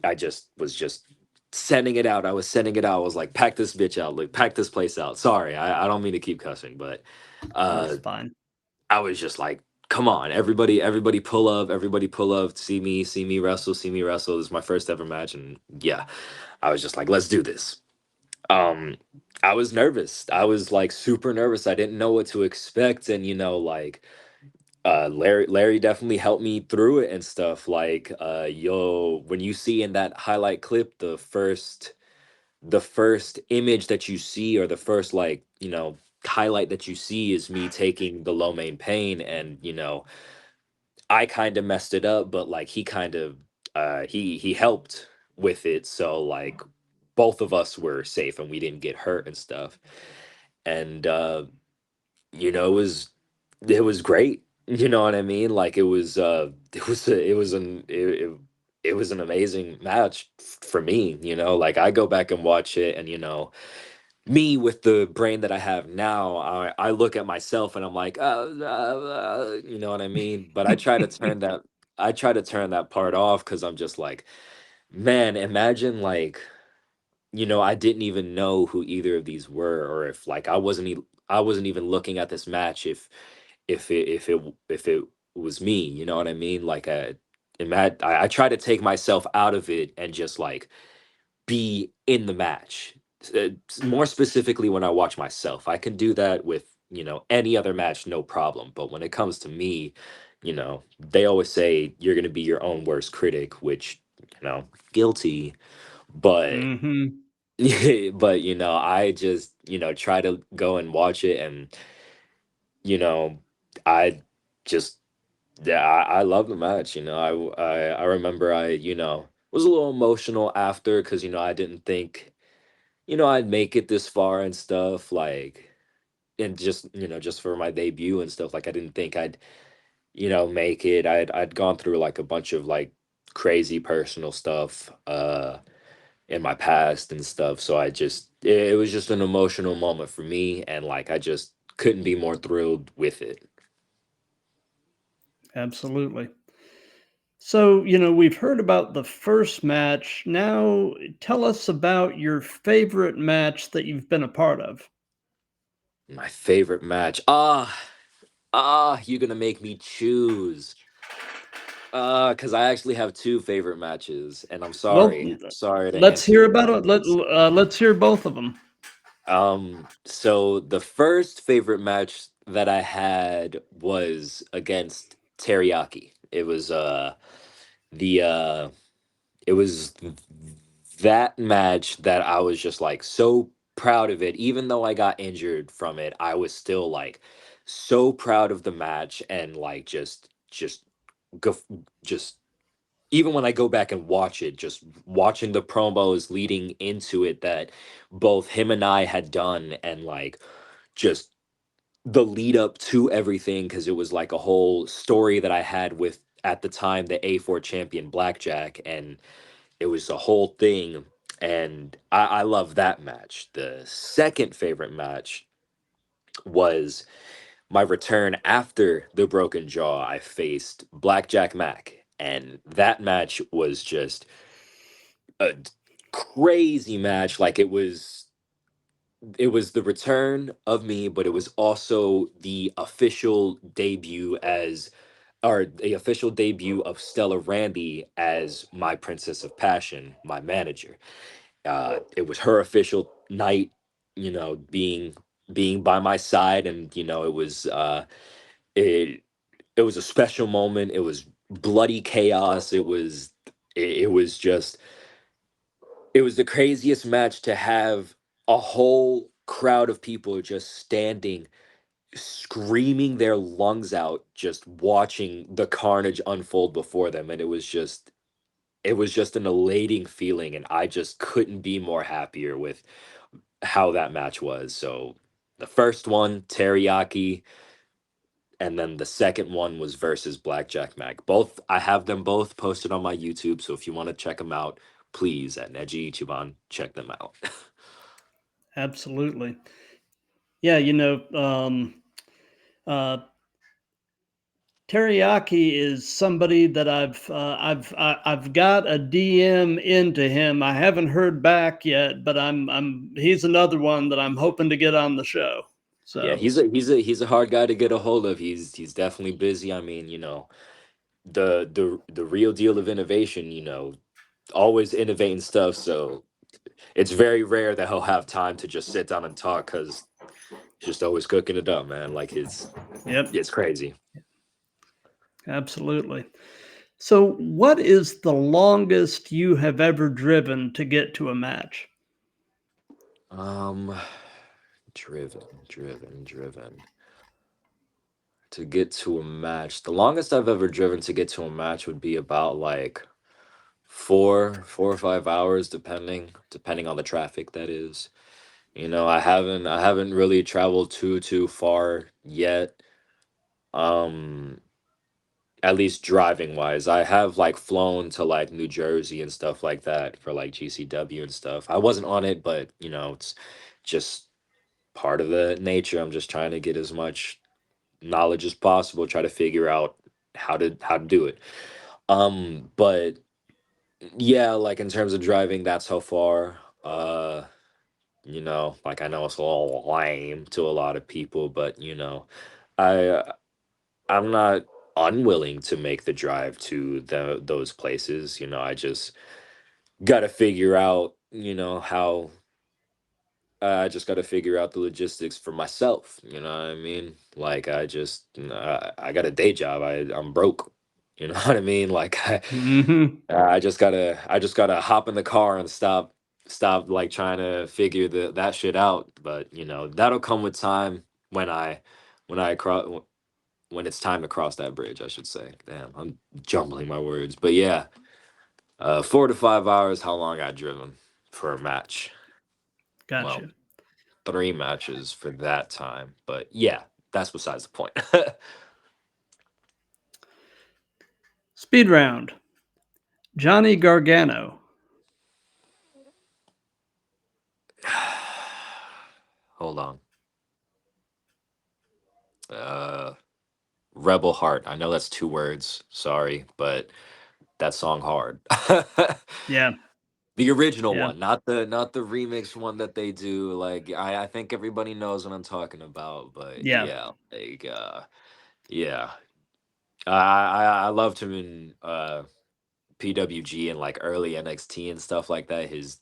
I just was just sending it out. I was sending it out. I was like, pack this bitch out, like pack this place out. Sorry, I don't mean to keep cussing, but That's uh fine. I was just like, come on, everybody pull up, everybody pull up, see me wrestle, see me wrestle. This is my first ever match, and yeah, I was just like, let's do this. Um, I was nervous. I was like super nervous. I didn't know what to expect, and like, Larry definitely helped me through it and stuff. Like, when you see in that highlight clip, the first image that you see, or the first, like, highlight that you see, is me taking the low main pain, and I kind of messed it up, but like he kind of he helped with it, so like both of us were safe and we didn't get hurt and stuff. And it was great. You know what I mean? Like it was an amazing match for me. Like, I go back and watch it, and me with the brain that I have now, I look at myself and I'm like, you know what I mean? But I try to turn that part off, because I'm just like, man, imagine, like, I didn't even know who either of these were, or if like I wasn't I wasn't even looking at this match if it was me, you know what I mean? Like I try to take myself out of it and just like be in the match. More specifically, when I watch myself, I can do that with any other match, no problem. But when it comes to me, they always say you're going to be your own worst critic, which guilty. But Hmm. but I just try to go and watch it, and you know, I just yeah, I love the match. I remember I was a little emotional after because I didn't think I'd make it this far and stuff like, and just for my debut and stuff like I didn't think I'd make it. I'd gone through like a bunch of like crazy personal stuff in my past and stuff, so it was just an emotional moment for me, and like I just couldn't be more thrilled with it. Absolutely. So, we've heard about the first match. Now, tell us about your favorite match that you've been a part of. My favorite match. You're gonna make me choose. Because I actually have two favorite matches, and I'm Well, sorry. Sorry to let's answer hear your about it. questions. Let's hear both of them. So the first favorite match that I had was against Teriyaki. The it was that match that I was just like so proud of it. Even though I got injured from it, I was still like so proud of the match, and like just go just even when I go back and watch it, just watching the promos leading into it that both him and I had done, and like just the lead up to everything, because it was like a whole story that I had with at the time the A4 champion Blackjack, and it was a whole thing. And I love that match. The second favorite match was my return after the broken jaw. I faced Blackjack Mac, and that match was just a crazy match. Like it was the return of me, but it was also the official debut as or the official debut of Stella Randy as my Princess of Passion, my manager. It was her official night, being by my side, and it it was a special moment. It was bloody chaos. It was just it was the craziest match to have a whole crowd of people just standing screaming their lungs out, just watching the carnage unfold before them, and it was just an elating feeling, and I just couldn't be more happier with how that match was. So the first one, Teriyaki, and then the second one was versus Blackjack Mac. Both I have them both posted on my YouTube, so if you want to check them out, please at Neji Ichiban, check them out. Absolutely. Yeah, uh, Teriyaki is somebody that I've got a DM into him. I haven't heard back yet, but he's another one that I'm hoping to get on the show. Yeah, So, he's a hard guy to get a hold of. He's definitely busy. I mean, the real deal of innovation, always innovating stuff. So it's very rare that he'll have time to just sit down and talk, because he's just always cooking it up, man. Like yep, it's crazy. absolutely. So, what is the longest you have ever driven to get to a match? Um, driven to get to a match. The longest I've ever driven to get to a match would be about like 4 or 5 hours, depending on the traffic. That is, I haven't really traveled too far yet. Um, at least driving wise, I have like flown to like New Jersey and stuff like that for like GCW and stuff. I wasn't on it, but it's just part of the nature. I'm just trying to get as much knowledge as possible, try to figure out how to do it. But yeah, like in terms of driving, that's how far. Like I know it's a little lame to a lot of people, but I I'm not unwilling to make the drive to those places. I just got to figure out, how I just got to figure out the logistics for myself. You know what I mean? Like I got a day job. I'm broke. You know what I mean? Like Hmm. I just gotta hop in the car and stop like trying to figure that shit out. But that'll come with time when I cross when it's time to cross that bridge. I should say. Damn, I'm jumbling my words. But yeah, 4 to 5 hours. How long I driven for a match? Well, Gotcha. 3 matches for that time. But yeah, that's besides the point. Speed round. Johnny Gargano. Hold on. Uh, Rebel Heart. I know that's 2 words. Sorry, but that song hard. Yeah. The original Yeah. one, not the remix one that they do. Like I think everybody knows what I'm talking about. But Yeah. yeah, like yeah, I loved him in PWG and like early NXT and stuff like that. His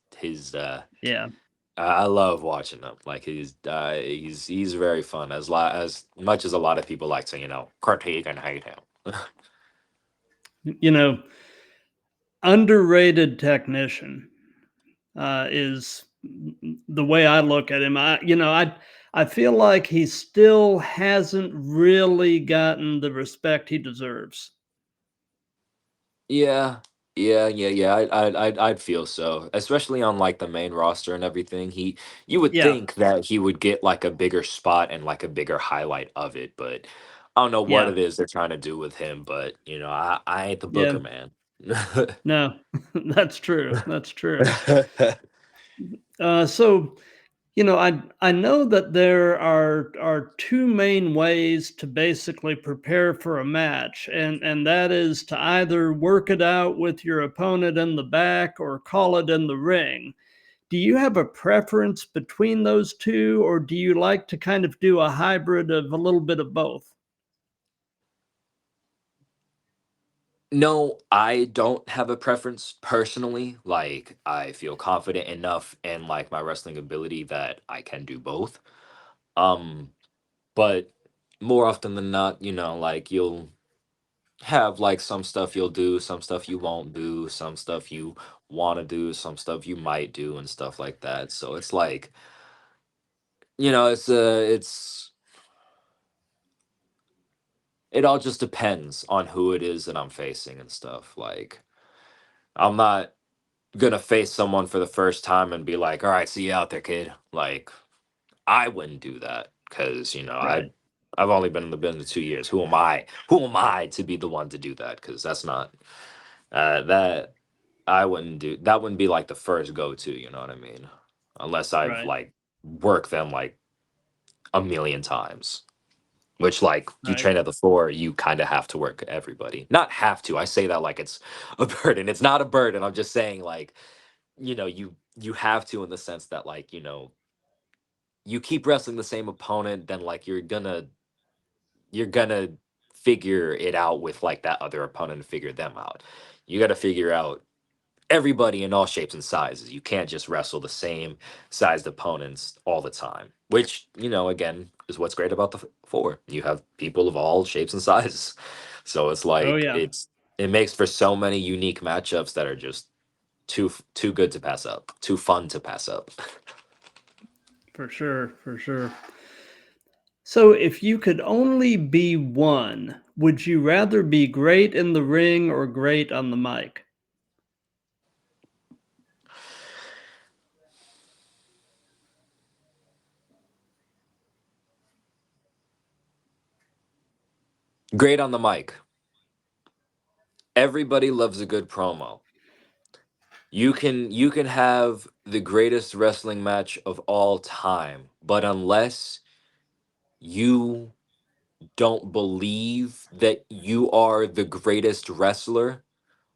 Yeah. I love watching him. Like he's very fun. As much as a lot of people like to critique and hate him. You know, underrated technician is the way I look at him. I feel like he still hasn't really gotten the respect he deserves. Yeah, yeah. I'd feel so, especially on like the main roster and everything. You would Yeah. think that he would get like a bigger spot and like a bigger highlight of it, but I don't know what Yeah. it is they're trying to do with him. But I ain't the Yeah. booker, man. No, that's true. That's true. So I know that there are two main ways to basically prepare for a match, and that is to either work it out with your opponent in the back or call it in the ring. Do you have a preference between those two, or do you like to kind of do a hybrid of a little bit of both? No, I don't have a preference personally. Like, I feel confident enough in like my wrestling ability that I can do both. Um, but more often than not, like you'll have like some stuff you'll do, some stuff you won't do, some stuff you want to do, some stuff you might do, and stuff like that. So it's like, it all just depends on who it is that I'm facing and stuff. Like, I'm not gonna face someone for the first time and be like, "All right, see you out there, kid." Like, I wouldn't do that because Right. I've only been in the business 2 years. Who am I? Who am I to be the one to do that? Because that's not that I wouldn't do. That wouldn't be like the first go to. You know what I mean? Unless I've Right. like worked them like a million times. Which like you Right. train at the floor, you kind of have to work everybody. Not have to. I say that like it's a burden. It's not a burden. I'm just saying like you have to in the sense that like you keep wrestling the same opponent, then like you're gonna figure it out with like that other opponent and figure them out. You got to figure out everybody in all shapes and sizes. You can't just wrestle the same sized opponents all the time, which again is what's great about the four. You have people of all shapes and sizes, so it's Oh like yeah, it makes for so many unique matchups that are just too good to pass up, too fun to pass up. for sure, for sure. So if you could only be one, would you rather be great in the ring or great on the mic? Great on the mic. Everybody loves a good promo. You can have the greatest wrestling match of all time, but unless you don't believe that you are the greatest wrestler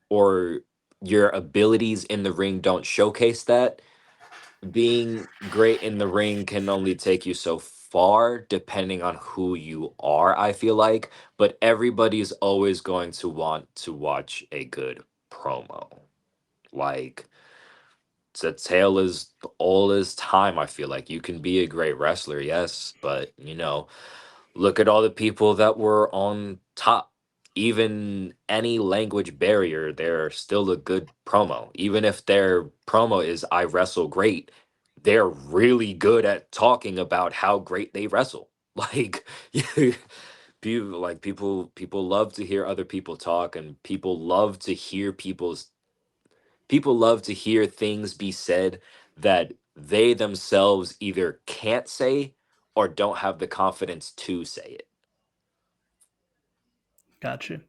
or your abilities in the ring don't showcase that, being great in the ring can only take you so far depending on who you are, I feel like, but everybody's always going to want to watch a good promo. Like, it's a tale as old as time. I feel like you can be a great wrestler, yes, but look at all the people that were on top. Even any language barrier, they're still a good promo. Even if their promo is "I wrestle great," they're really good at talking about how great they wrestle. Like, people love to hear other people talk, and people love to hear things be said that they themselves either can't say or don't have the confidence to say it. Gotcha.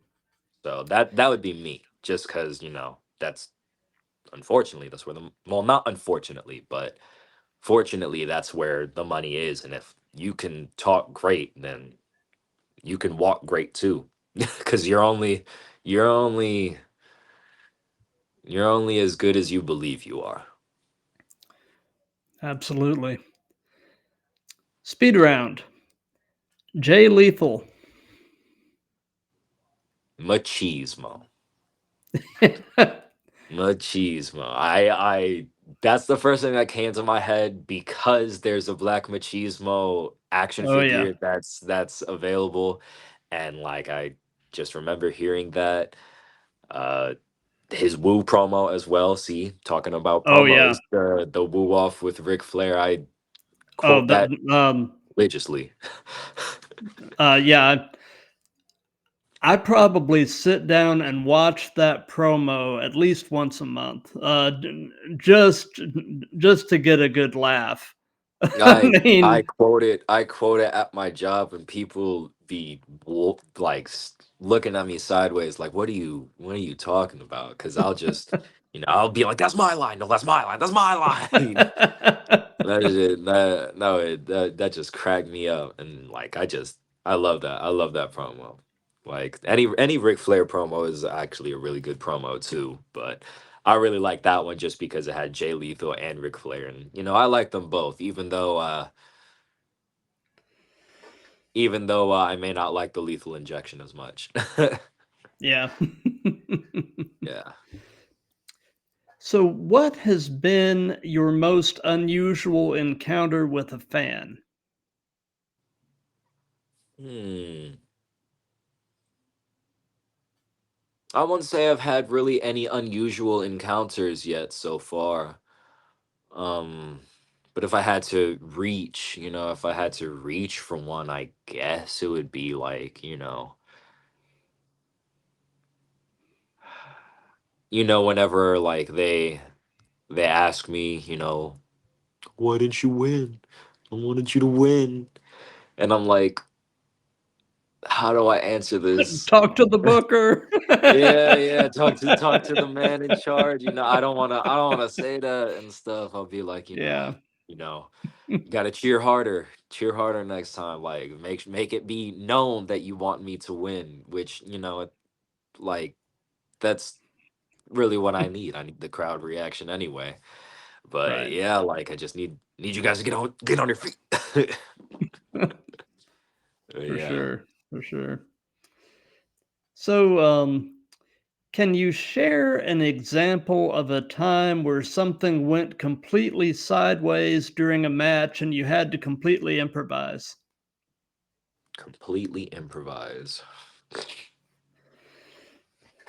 So that would be me, just because that's unfortunately that's where well, not unfortunately, but fortunately that's where the money is, and if you can talk great, then you can walk great too, because you're only you're only as good as you believe you are. Absolutely. Speed round. Jay Lethal. Machismo. Machismo. I That's the first thing that came to my head because there's a Black Machismo action Oh yeah. figure that's available, and like I just remember hearing that. Uh, his Woo promo as well. See, talking about Oh yeah. promos, the Woo off with Ric Flair. I Oh quote the that religiously. yeah. I probably sit down and watch that promo at least once a month, just to get a good laugh. I I mean, quote it at my job, and people be looking at me sideways like, what are you talking about? Because I'll be like, that's my line. No, that's my line. That's my line. That is it. That no, that just cracked me up, and like I love that. I love that promo. Like any Ric Flair promo is actually a really good promo too, but I really like that one just because it had Jay Lethal and Ric Flair, and I like them both, even though I may not like the lethal injection as much. yeah. Yeah. So, what has been your most unusual encounter with a fan? Hmm. I wouldn't say I've had really any unusual encounters yet so far. Um, but if I had to reach, if I had to reach for one, I guess it would be like, whenever like they ask me, why didn't you win? I wanted you to win. And I'm like, how do I answer this? Talk to the booker. Yeah, yeah. Talk to the man in charge. I don't wanna say that and stuff. I'll be like, Yeah, you know, you gotta cheer harder. Cheer harder next time. Like make it be known that you want me to win, which, like that's really what I need. I need the crowd reaction anyway. But right. yeah, like I just need you guys to get on your feet. For Yeah. sure. For sure. So, can you share an example of a time where something went completely sideways during a match and you had to completely improvise? Completely improvise.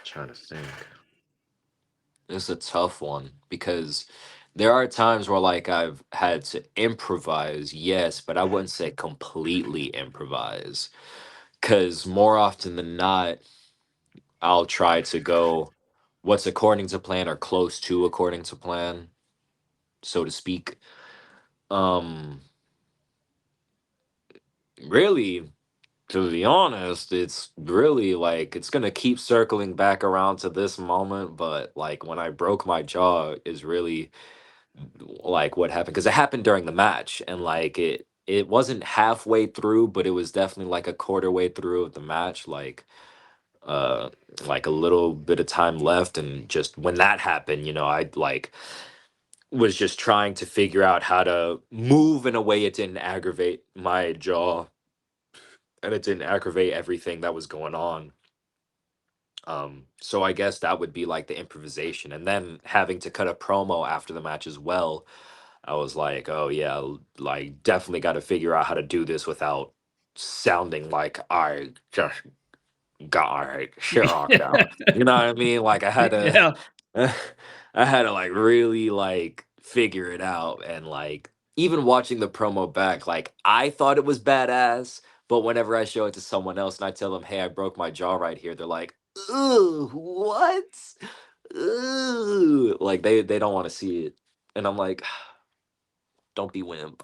Trying to think. It's a tough one because there are times where like I've had to improvise, yes, but I wouldn't say completely improvise. Cause more often than not, I'll try to go what's according to plan or close to according to plan, so to speak. Um Really, to be honest, it's really like it's gonna keep circling back around to this moment, but like when I broke my jaw is really like what happened because it happened during the match, and like it wasn't halfway through, but it was definitely like a quarter way through of the match, uh like a little bit of time left, and just when that happened, I like was just trying to figure out how to move in a way it didn't aggravate my jaw and it didn't aggravate everything that was going on. So I guess that would be like the improvisation, and then having to cut a promo after the match as well. I was like, oh yeah, like definitely got to figure out how to do this without sounding like I just got shit rocked out. You know what I mean? Like I had to, Yeah. I had to like really like figure it out, and like even watching the promo back, like I thought it was badass, but whenever I show it to someone else and I tell them, "Hey, I broke my jaw right here," they're like, "Ooh, what? Ooh," like they don't want to see it, and I'm like, "Don't be wimp."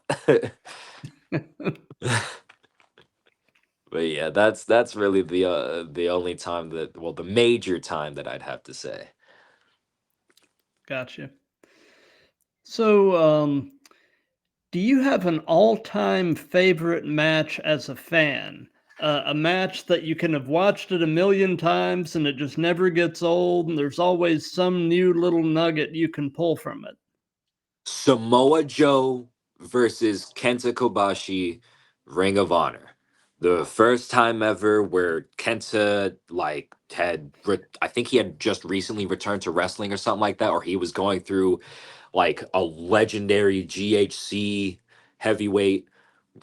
But yeah, that's really the only time that, well, the major time that I'd have to say. Gotcha. So, do you have an all-time favorite match as a fan? A match that you can have watched it a million times and it just never gets old, and there's always some new little nugget you can pull from it. Samoa Joe versus Kenta Kobashi, Ring of Honor. The first time ever where Kenta like I think he had just recently returned to wrestling or something like that, or he was going through like a legendary GHC heavyweight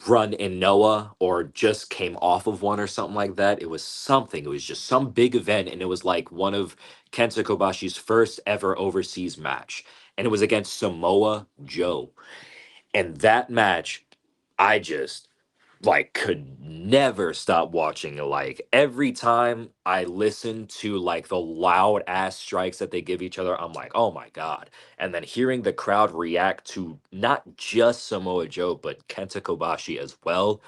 run in Noah, or just came off of one or something like that. It was something. It was just some big event, and it was like one of Kenta Kobashi's first ever overseas match, and it was against Samoa Joe. And that match, I just like could never stop watching it. Like every time I listen to like the loud ass strikes that they give each other, I'm like, oh my god. And then hearing the crowd react to not just Samoa Joe but Kenta Kobashi as well,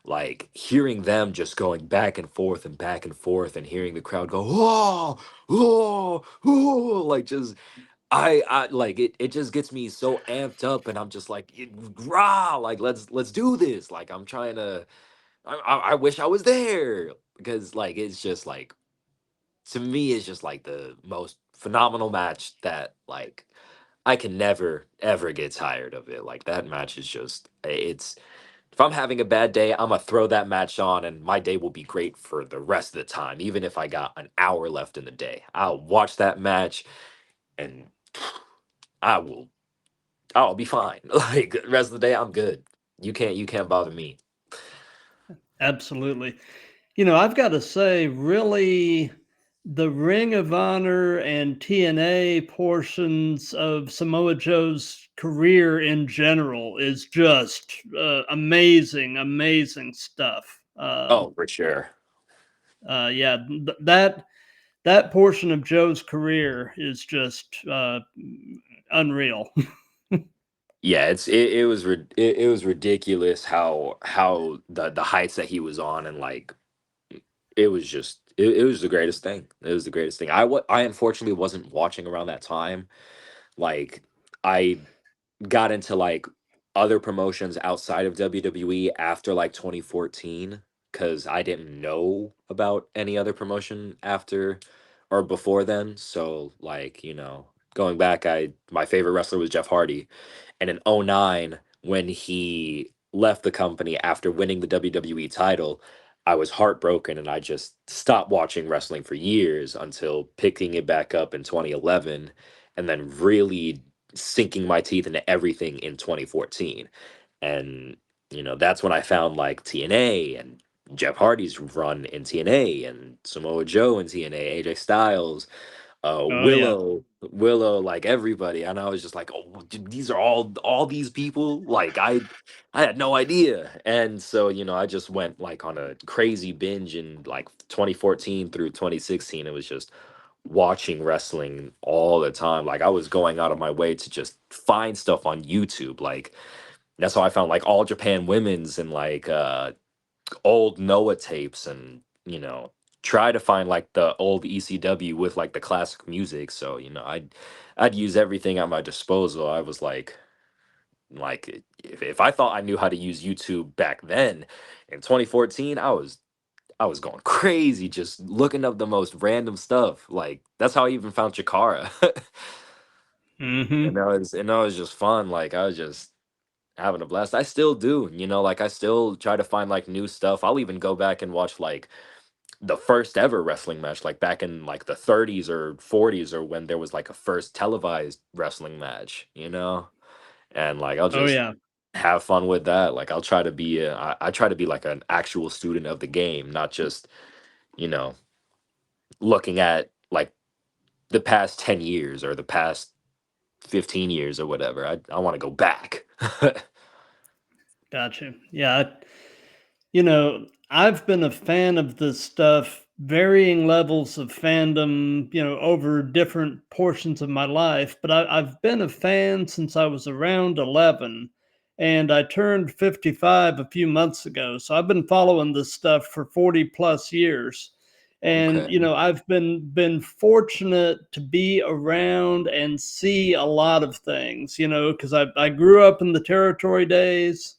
like hearing them just going back and forth and hearing the crowd go, oh, oh, oh, like just I like it just gets me so amped up, and I'm just like, rah, like let's do this. Like I'm trying to, I wish I was there, because like it's just like, to me it's just like the most phenomenal match that like I can never ever get tired of it. Like that match is just, it's, if I'm having a bad day, I'm gonna throw that match on and my day will be great for the rest of the time. Even if I got an hour left in the day, I'll watch that match and I will, I'll be fine. Like the rest of the day, I'm good. You can't bother me. Absolutely. I've got to say, really, the Ring of Honor and TNA portions of Samoa Joe's career in general is just amazing, amazing stuff. Oh, for sure. Yeah, that portion of Joe's career is just unreal. Yeah, it was ridiculous how the heights that he was on, and like it was just it was the greatest thing. It was the greatest thing. I unfortunately wasn't watching around that time. Like I got into like other promotions outside of WWE after like 2014, because I didn't know about any other promotion after or before then. So like, going back, I my favorite wrestler was Jeff Hardy. And in '09, when he left the company after winning the WWE title, I was heartbroken, and I just stopped watching wrestling for years until picking it back up in 2011, and then really sinking my teeth into everything in 2014. And that's when I found like TNA and Jeff Hardy's run in TNA and Samoa Joe in TNA, AJ Styles, Oh yeah. Willow, like everybody. And I was just like, oh, these are all these people. Like I had no idea. And so, I just went like on a crazy binge in like 2014 through 2016. It was just watching wrestling all the time. Like I was going out of my way to just find stuff on YouTube. Like that's how I found like All Japan Women's and like old Noah tapes, and try to find like the old ECW with like the classic music. So I'd use everything at my disposal. I was like if I thought I knew how to use YouTube back then in 2014, I was going crazy just looking up the most random stuff. Like that's how I even found Chikara. Hmm. And that was just fun. Like I was just having a blast. I still do, like I still try to find like new stuff. I'll even go back and watch like the first ever wrestling match, like back in like the 30s or 40s, or when there was like a first televised wrestling match. And like I'll Oh just yeah, have fun with that. Like I'll try to be I try to be like an actual student of the game, not just, you know, looking at like the past 10 years or the past 15 years or whatever. I want to go back. gotcha. Yeah, I've been a fan of this stuff, varying levels of fandom, over different portions of my life. But I've been a fan since I was around 11, and I turned 55 a few months ago. So I've been following this stuff for 40 plus years. And Okay. I've been fortunate to be around and see a lot of things, because I grew up in the territory days,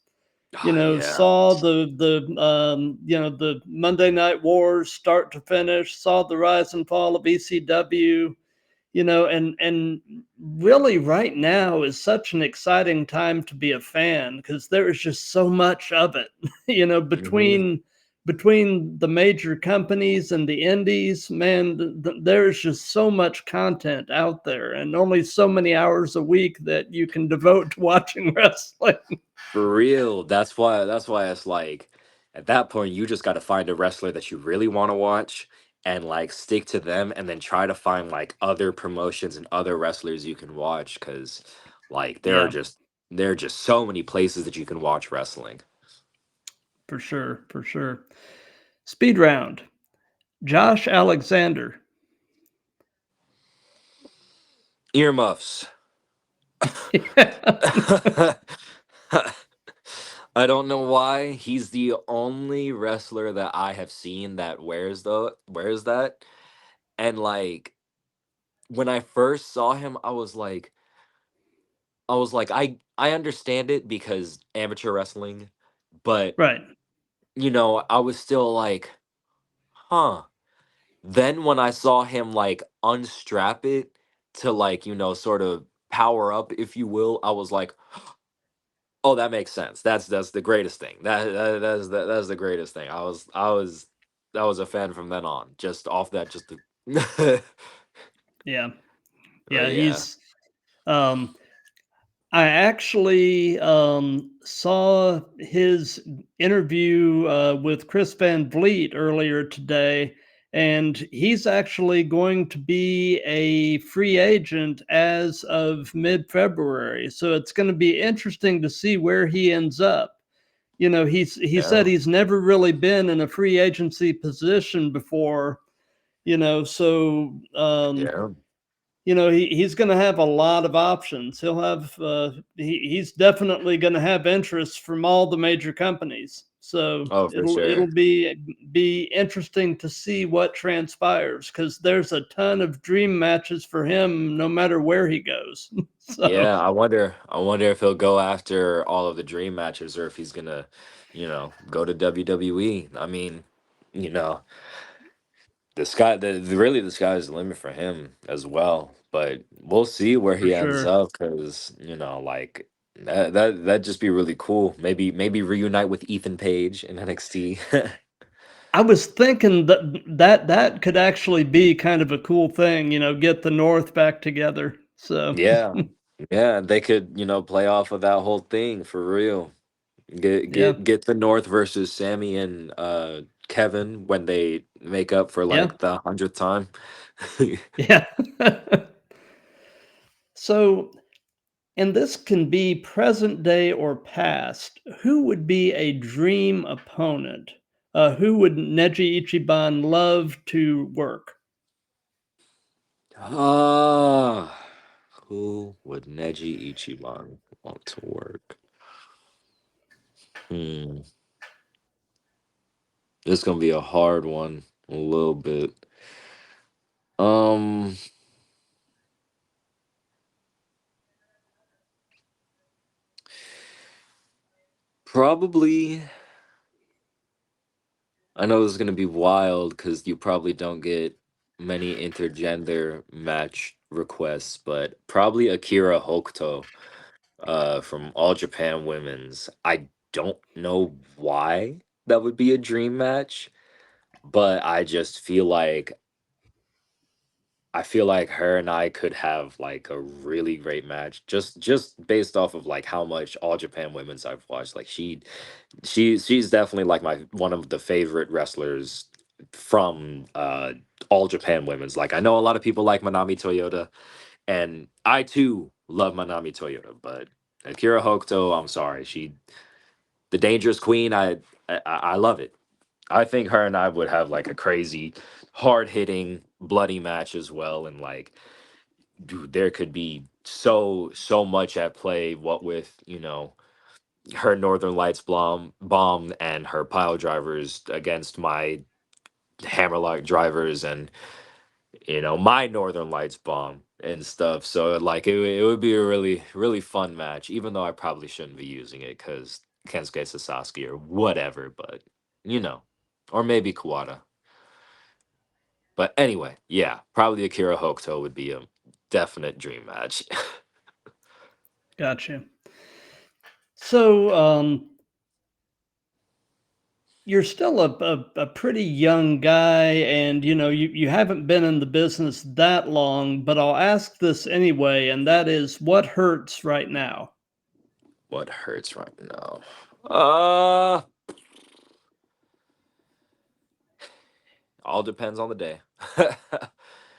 Ah, yeah. saw the Monday Night Wars start to finish, saw the rise and fall of ECW, and really right now is such an exciting time to be a fan because there is just so much of it, Hmm. between the major companies and the indies, man, there's just so much content out there and only so many hours a week that you can devote to watching wrestling. For real. That's why it's like at that point you just got to find a wrestler that you really want to watch and like stick to them, and then try to find like other promotions and other wrestlers you can watch, cuz like Yeah, there are just so many places that you can watch wrestling. for sure, for sure. Speed round. Josh Alexander. Earmuffs. I don't know why. He's the only wrestler that I have seen that wears that. And like when I first saw him, I was like, I understand it because amateur wrestling, but Right. I was still like, huh. Then when I saw him like unstrap it to like, sort of power up, if you will, I was like, oh, that makes sense. That's the greatest thing. That's the greatest thing. I was a fan from then on. Just off that, just the Yeah. but Yeah. yeah. I actually saw his interview with Chris Van Vliet earlier today, and he's actually going to be a free agent as of mid February. So it's going to be interesting to see where he ends up. He said Yeah. he's never really been in a free agency position before, so Yeah. he's going to have a lot of options. He's definitely going to have interest from all the major companies. So Oh, for it'll sure. be interesting to see what transpires because there's a ton of dream matches for him no matter where he goes. So Yeah, I wonder if he'll go after all of the dream matches, or if he's gonna, go to WWE. I mean, you know, really the sky's the limit for him as well. But we'll see where for he ends sure. up, because like that'd just be really cool. Maybe reunite with Ethan Page in NXT. I was thinking that could actually be kind of a cool thing, get the North back together. So Yeah, yeah, they could play off of that whole thing for real. Get yeah, get get the North versus Sammy and Kevin when they make up for yeah, like the 100th time. yeah. So, and this can be present day or past. Who would be a dream opponent? Who would Neji Ichiban love to work? Ah, who would Neji Ichiban want to work? Hmm, this is gonna be a hard one, a little bit. Um, Probably. I know this is gonna be wild because you probably don't get many intergender match requests, but probably Akira Hokuto from All Japan Women's. I don't know why that would be a dream match, but I feel like her and I could have like a really great match just based off of like how much All Japan Women's I've watched. Like she's definitely like my one of the favorite wrestlers from All Japan Women's. Like I know a lot of people like Manami Toyota, and I too love Manami Toyota, but Akira Hokuto, I'm sorry, she the Dangerous Queen. I love it. I think her and I would have like a crazy, hard hitting, bloody match as well, and like dude, there could be so much at play. What with her Northern Lights bomb and her pile drivers against my Hammerlock drivers and my Northern Lights bomb and stuff. So like it would be a really fun match, even though I probably shouldn't be using it because Kensuke Sasaki or whatever, but you know, or maybe Kawada. But anyway, yeah, probably Akira Hokuto would be a definite dream match. Gotcha. So, you're still a pretty young guy, and you haven't been in the business that long, but I'll ask this anyway, and that is, what hurts right now? What hurts right now? Uh, all depends on the day.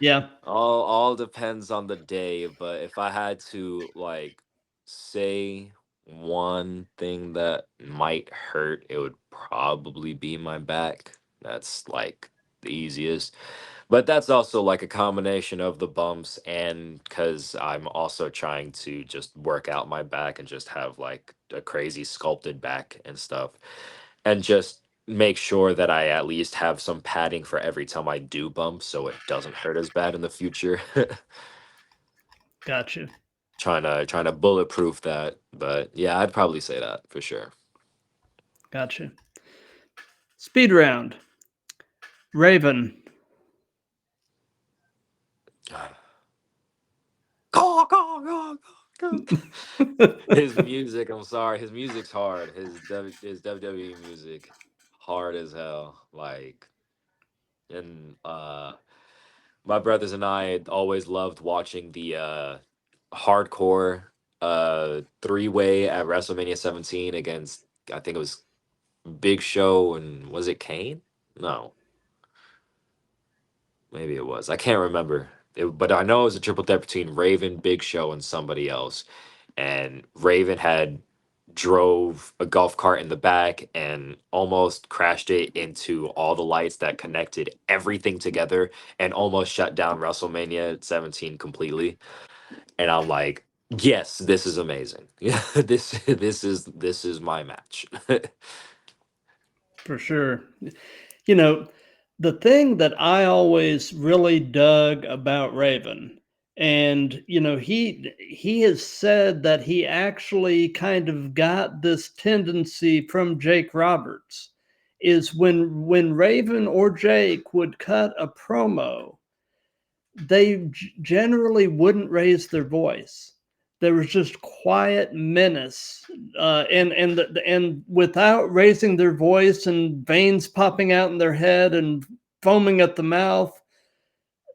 Yeah. All depends on the day, but if I had to like say one thing that might hurt, it would probably be my back. That's like the easiest. But that's also like a combination of the bumps and because I'm also trying to just work out my back and just have like a crazy sculpted back and stuff. And just make sure that I at least have some padding for every time I do bump so it doesn't hurt as bad in the future. Gotcha. Trying to bulletproof that. But yeah, I'd probably say that for sure. Gotcha. Speed round. Raven. Caw, caw, caw, caw, caw. His music, I'm sorry, his music's hard. His WWE music, hard as hell. Like, and my brothers and I had always loved watching the hardcore three-way at WrestleMania 17 against I think it was Big Show and was it Kane? No, maybe it was. I can't remember. But I know it was a triple threat between Raven, Big Show, and somebody else. And Raven had drove a golf cart in the back and almost crashed it into all the lights that connected everything together and almost shut down WrestleMania 17 completely. And I'm like, yes, this is amazing. Yeah, this is my match. For sure. You know, the thing that I always really dug about Raven, and he has said that he actually kind of got this tendency from Jake Roberts, is when Raven or Jake would cut a promo, they generally wouldn't raise their voice. There was just quiet menace, and without raising their voice and veins popping out in their head and foaming at the mouth,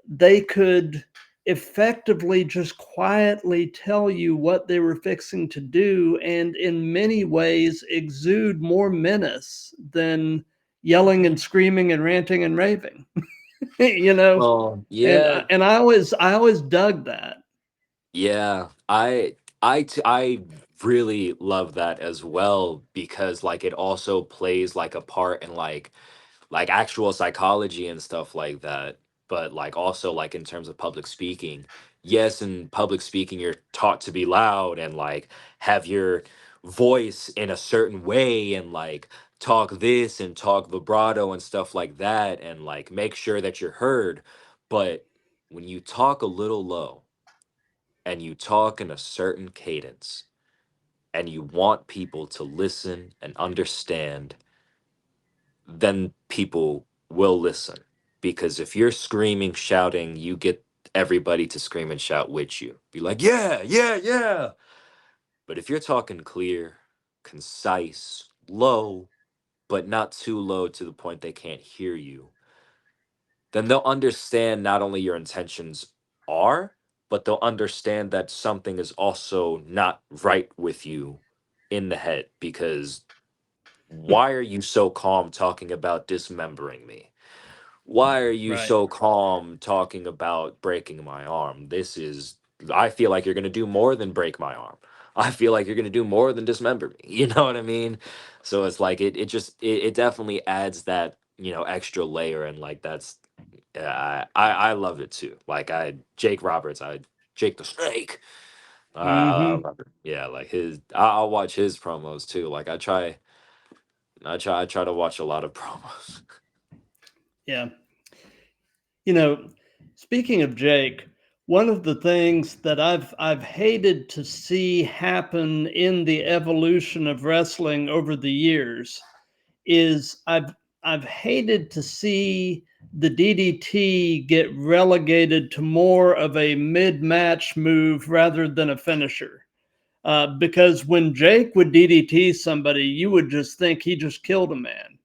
they could effectively just quietly tell you what they were fixing to do, and in many ways exude more menace than yelling and screaming and ranting and raving. you know Well, and yeah, I always dug that. yeah. I really love that as well because like it also plays like a part in like actual psychology and stuff like that, but like also like in terms of public speaking. Yes, in public speaking you're taught to be loud and like have your voice in a certain way and like talk this and talk vibrato and stuff like that and like make sure that you're heard. But when you talk a little low and you talk in a certain cadence and you want people to listen and understand, then people will listen. Because if you're screaming, shouting, you get everybody to scream and shout with you. Be like, yeah, yeah, yeah. But if you're talking clear, concise, low, but not too low to the point they can't hear you, then they'll understand not only your intentions are, but they'll understand that something is also not right with you in the head. Because why are you so calm talking about dismembering me? Why are you Right. so calm talking about breaking my arm? I feel like you're going to do more than break my arm. I feel like you're going to do more than dismember me. You know what I mean? So it's like, it definitely adds that, extra layer. And like, yeah, I love it too. Like, Jake Roberts, Jake the Snake. I Mm-hmm. love it. Yeah. Like I'll watch his promos too. Like I try to watch a lot of promos. Yeah. You know, speaking of Jake, one of the things that I've hated to see happen in the evolution of wrestling over the years is I've hated to see the DDT get relegated to more of a mid-match move rather than a finisher. Because when Jake would DDT somebody, you would just think he just killed a man.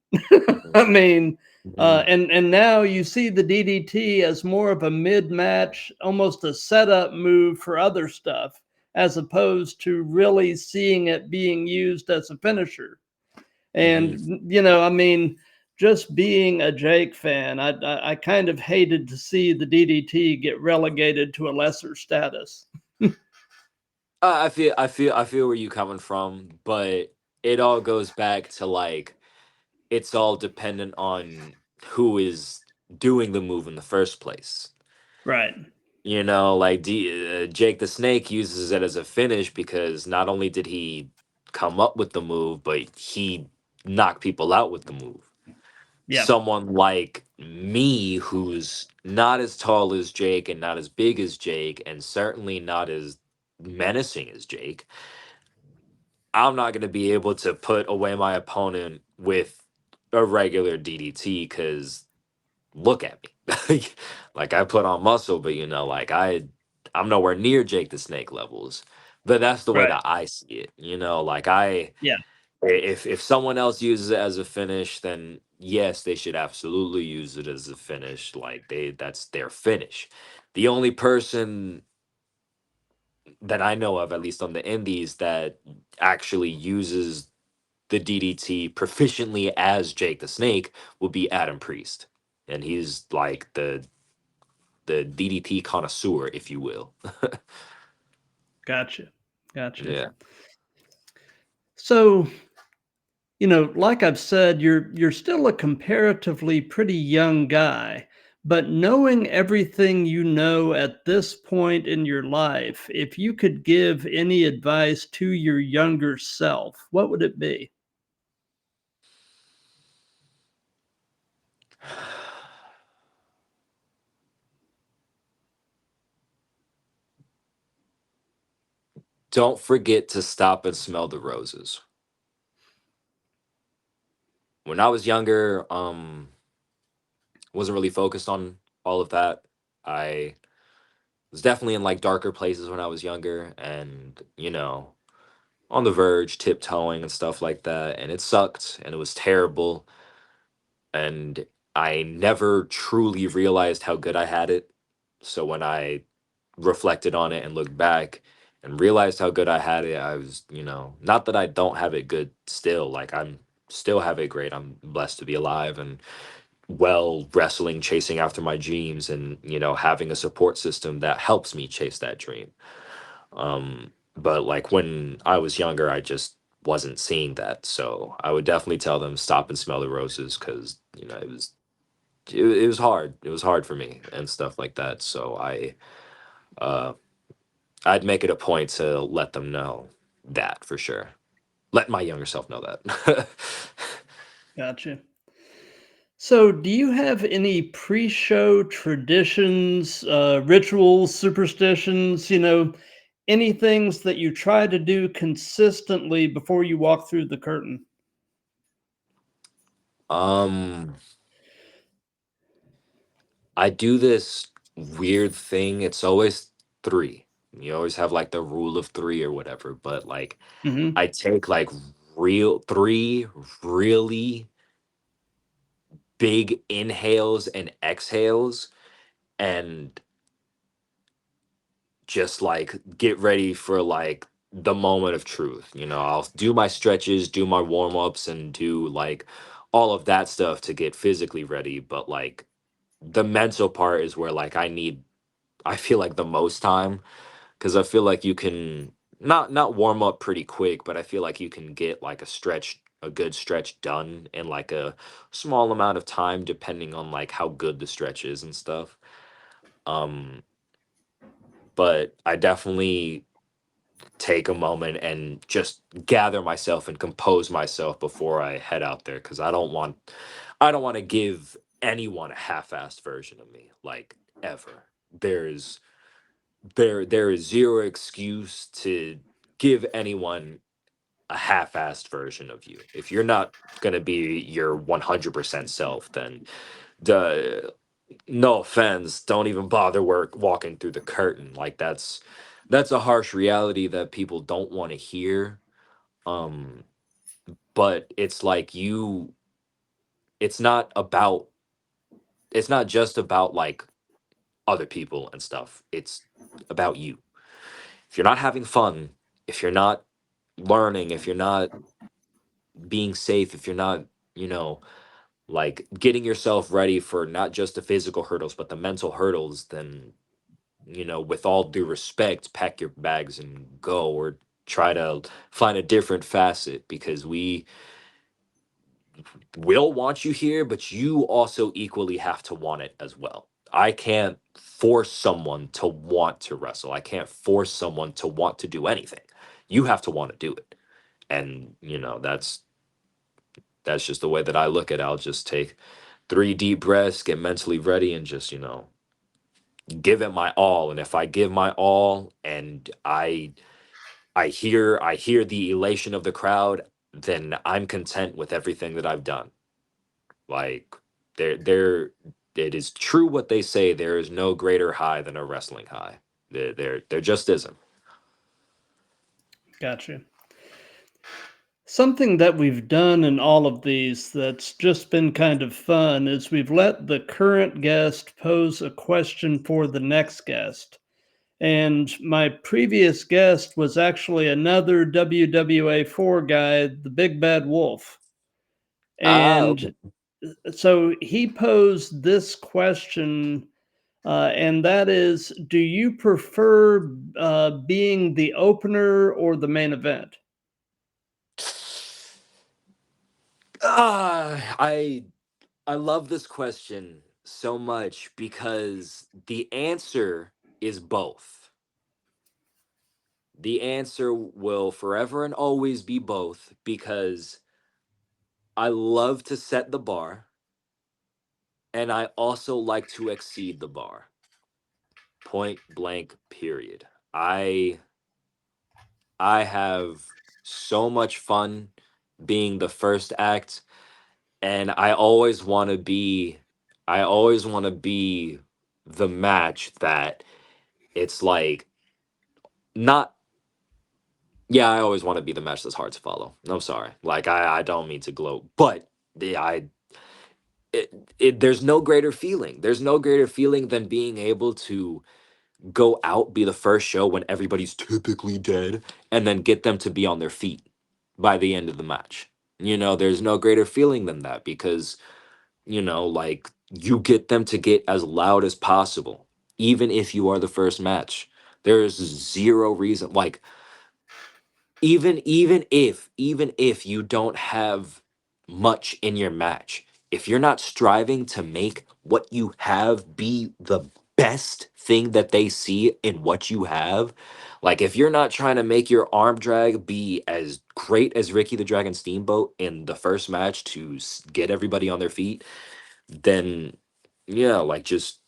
I mean, Mhm. and now you see the DDT as more of a mid-match, almost a setup move for other stuff, as opposed to really seeing it being used as a finisher. Mhm. And I mean, just being a Jake fan, I kind of hated to see the DDT get relegated to a lesser status. I feel where you coming from, but it all goes back to like it's all dependent on who is doing the move in the first place. Right. Like Jake the Snake uses it as a finish because not only did he come up with the move, but he knocked people out with the move. Yeah. Someone like me, who's not as tall as Jake and not as big as Jake, and certainly not as menacing as Jake, I'm not going to be able to put away my opponent with a regular DDT because look at me. Like I put on muscle, but like I'm nowhere near Jake the Snake levels. But that's the way Right. that I see it. Like Yeah. if someone else uses it as a finish, then yes, they should absolutely use it as a finish. Like that's their finish. The only person that I know of, at least on the indies, that actually uses the DDT proficiently as Jake the Snake would be Adam Priest, and he's like the DDT connoisseur, if you will. Gotcha. Gotcha. Yeah. So, like I've said, you're still a comparatively pretty young guy, but knowing everything you know at this point in your life, if you could give any advice to your younger self, what would it be? Don't forget to stop and smell the roses. When I was younger, wasn't really focused on all of that. I was definitely in like darker places when I was younger, and on the verge, tiptoeing and stuff like that, and it sucked and it was terrible, and I never truly realized how good I had it. So when I reflected on it and looked back and realized how good I had it, I was, not that I don't have it good still. Like I'm still have it great. I'm blessed to be alive and well wrestling, chasing after my dreams, and having a support system that helps me chase that dream. But like when I was younger, I just wasn't seeing that. So I would definitely tell them stop and smell the roses because it was hard. It was hard for me and stuff like that. So uh I'd make it a point to let them know that for sure. Let my younger self know that. Gotcha. So, do you have any pre-show traditions, rituals, superstitions, any things that you try to do consistently before you walk through the curtain? um I do this weird thing. It's always three. You always have like the rule of three or whatever. But like Hmm. I take like real three really big inhales and exhales and just like get ready for like the moment of truth. I'll do my stretches, do my warm-ups, and do like all of that stuff to get physically ready. But like the mental part is where like I feel like the most time, because I feel like you can not warm up pretty quick, but I feel like you can get like a good stretch done in like a small amount of time, depending on like how good the stretch is and stuff. Um, but I definitely take a moment and just gather myself and compose myself before I head out there, because I don't want to give anyone a half-assed version of me, like, ever. There's there is zero excuse to give anyone a half-assed version of you. If you're not going to be your 100% self, then the no offense, don't even bother walking through the curtain. Like that's a harsh reality that people don't want to hear. Um, but it's like it's not about it's not just about like other people and stuff. It's about you. If you're not having fun, if you're not learning, if you're not being safe, if you're not, you know, like getting yourself ready for not just the physical hurdles, but the mental hurdles, then, with all due respect, pack your bags and go, or try to find a different facet, because we will want you here, but you also equally have to want it as well. I can't force someone to want to wrestle. I can't force someone to want to do anything. You have to want to do it. And, that's just the way that I look at it. I'll just take three deep breaths, get mentally ready, and just, give it my all. And if I give my all and I hear the elation of the crowd, then I'm content with everything that I've done. Like there it is true what they say, there is no greater high than a wrestling high. There just isn't. Gotcha. Something that we've done in all of these that's just been kind of fun is we've let the current guest pose a question for the next guest. And my previous guest was actually another WWA4 guy, the Big Bad Wolf. Ah, And so he posed this question, and that is, do you prefer being the opener or the main event? I love this question so much because the answer is both. The answer will forever and always be both, because I love to set the bar and I also like to exceed the bar. Point blank, period. I have so much fun being the first act, and I always want to be the match that it's like not yeah, I always want to be the match that's hard to follow. I'm sorry. Like I don't mean to gloat, but the I it, there's no greater feeling. There's no greater feeling than being able to go out, be the first show when everybody's typically dead, and then get them to be on their feet by the end of the match. There's no greater feeling than that, because, like, you get them to get as loud as possible, even if you are the first match. There's zero reason. Like, even if you don't have much in your match, if you're not striving to make what you have be the best thing that they see in what you have, like if you're not trying to make your arm drag be as great as Ricky the Dragon Steamboat in the first match to get everybody on their feet, then yeah, like just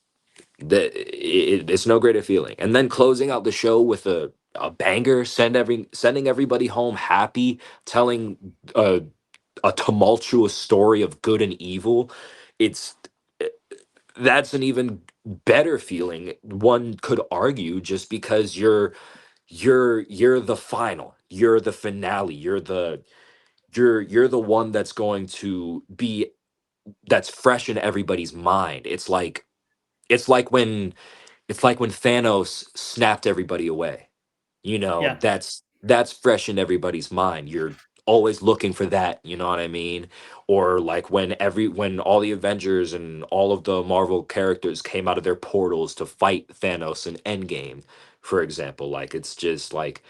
it's no greater feeling. And then closing out the show with a banger, sending everybody home happy, telling a tumultuous story of good and evil. It's that's an even better feeling, one could argue, just because you're the final, you're the finale, you're the one that's going to be, that's fresh in everybody's mind. It's like when it's like when Thanos snapped everybody away. You know, Yeah. that's fresh in everybody's mind. You're always looking for that, you know what I mean? Or like when all the Avengers and all of the Marvel characters came out of their portals to fight Thanos in Endgame, for example. Like, it's just like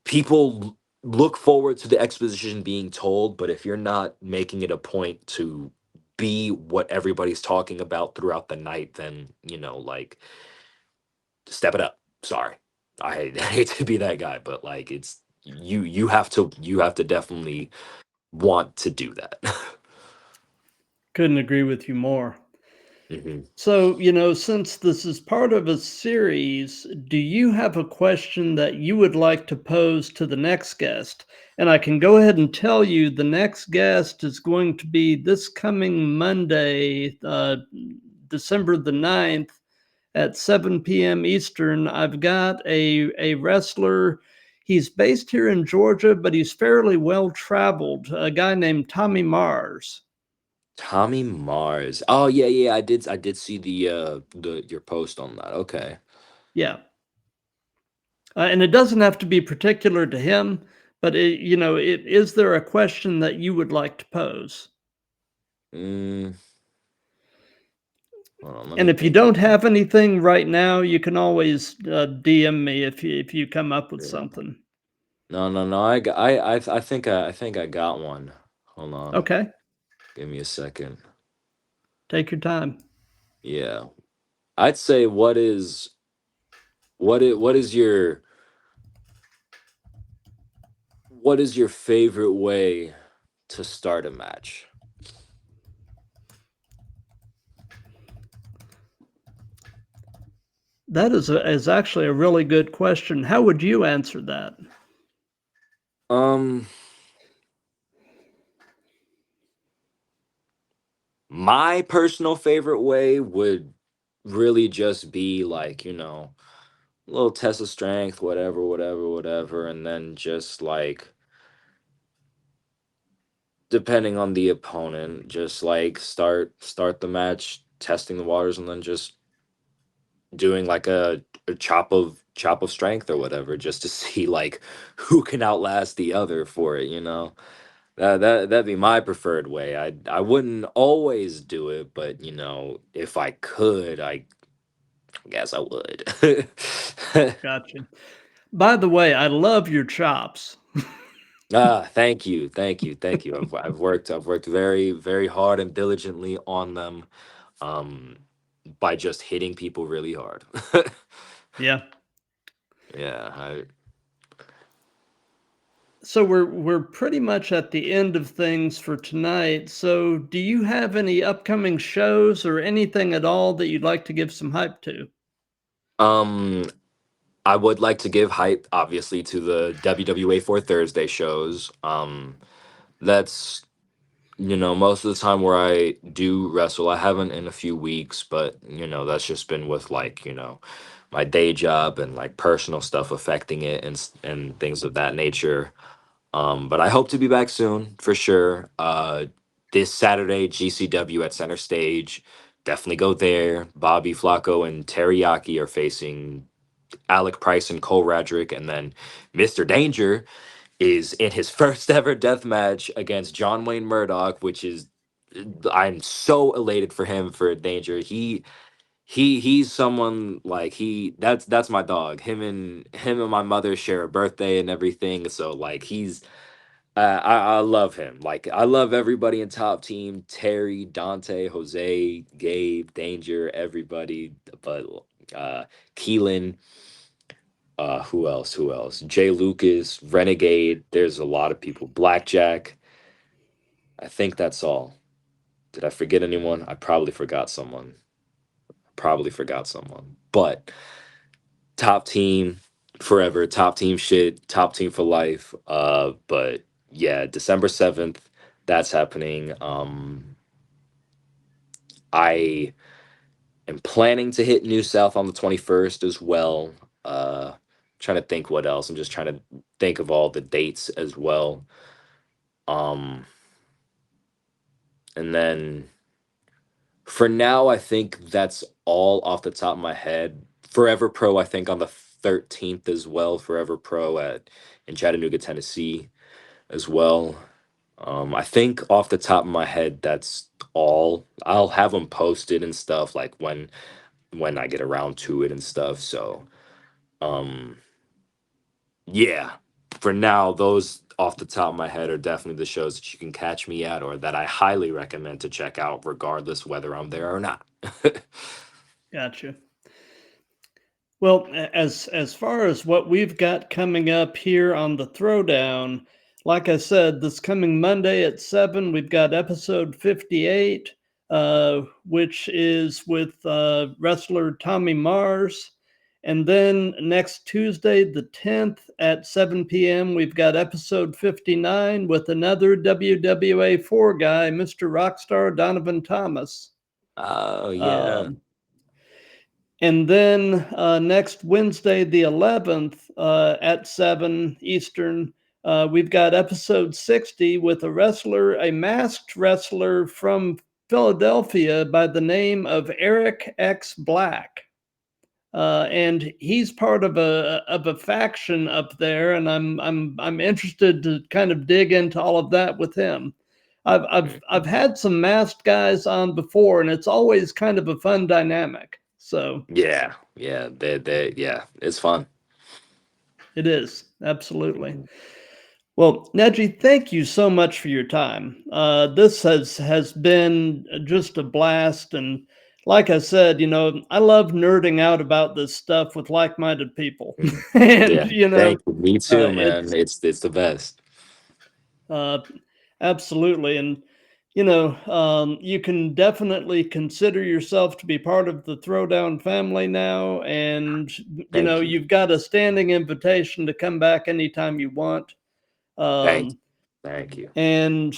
people look forward to the exposition being told, but if you're not making it a point to be what everybody's talking about throughout the night, then, like, step it up. Sorry. I hate to be that guy, but like, it's you have to definitely want to do that. Couldn't agree with you more. Hmm. So, since this is part of a series, do you have a question that you would like to pose to the next guest? And I can go ahead and tell you the next guest is going to be this coming Monday, December the 9th at 7 p.m. Eastern. I've got a wrestler. He's based here in Georgia, but he's fairly well traveled, a guy named Tommy Mars. Tommy Mars. Oh, yeah, yeah. I did see the your post on that. Okay. Yeah. And it doesn't have to be particular to him, but is there a question that you would like to pose? Mm, hold on, let me And if you think here. don't have anything right now, you can always DM me if you come up with Yeah. something. No, no, no. I think I got one. Hold on. Okay, Give me a second. take your time. Yeah. I'd say, what is your favorite way to start a match? That is actually a really good question. How would you answer that? Um, my personal favorite way would really just be like, a little test of strength, whatever, whatever, whatever, and then just like, depending on the opponent, just like start the match testing the waters, and then just doing like a chop of strength or whatever, just to see like who can outlast the other for it, that'd be my preferred way. I wouldn't always do it, but if I could, I guess I would. Gotcha. By the way, I love your chops. Thank you, thank you, thank you. I've worked very, very hard and diligently on them, um by just hitting people really hard. Yeah. Yeah. So we're pretty much at the end of things for tonight. So do you have any upcoming shows or anything at all that you'd like to give some hype to? um I would like to give hype, obviously, to the WWA for Thursday shows. That's, most of the time where I do wrestle. I haven't in a few weeks, but that's just been with, like, my day job and like personal stuff affecting it, and things of that nature. But I hope to be back soon for sure. This Saturday, GCW at Center Stage. Definitely go there. Bobby Flacco and Teriyaki are facing Alec Price and Cole Radrick, and then Mr. Danger is in his first ever death match against John Wayne Murdoch, which is, I'm so elated for him, for Danger. He's someone like, that's my dog. Him and my mother share a birthday and everything, so like, I love him. Like, I love everybody in Top Team: Terry, Dante, Jose, Gabe, Danger, everybody. But Keelan, who else? Who else? Jay Lucas, Renegade. There's a lot of people. Blackjack. I think that's all. Did I forget anyone? I probably forgot someone. Probably forgot someone. But Top Team forever. Top Team shit. Top Team for life. But yeah, December 7th. That's happening. I am planning to hit New South on the 21st as well. Trying to think what else. I'm just trying to think of all the dates as well. Um, and then for now, I think that's all off the top of my head. Forever Pro, I think on the 13th as well. Forever Pro at in Chattanooga, Tennessee as well. I think off the top of my head, that's all. I'll have them posted and stuff like when I get around to it and stuff. So, um, yeah, for now, those off the top of my head are definitely the shows that you can catch me at or that I highly recommend to check out, regardless whether I'm there or not. Gotcha. Well, as far as what we've got coming up here on the Throwdown, like I said, this coming Monday at 7, we've got episode 58, which is with wrestler Tommy Mars. And then next Tuesday, the 10th at 7 p.m., we've got episode 59 with another WWA 4 guy, Mr. Rockstar Donovan Thomas. Oh yeah. Um, and then next Wednesday, the 11th, at 7 Eastern, we've got episode 60 with a masked wrestler from Philadelphia by the name of Eric X Black. And he's part of a faction up there, and I'm interested to kind of dig into all of that with him. I've had some masked guys on before, and it's always kind of a fun dynamic. So Yeah, yeah, yeah, it's fun. it is absolutely. Well, Neji, thank you so much for your time. This has been just a blast, and like I said, I love nerding out about this stuff with like-minded people, Mhm. and Yeah, thank you. Me too, man. it's It's the best. uh, absolutely, and you can definitely consider yourself to be part of the Throwdown family now, and Thank you. you've got a standing invitation to come back anytime you want. Thank Um, you. Thank you. and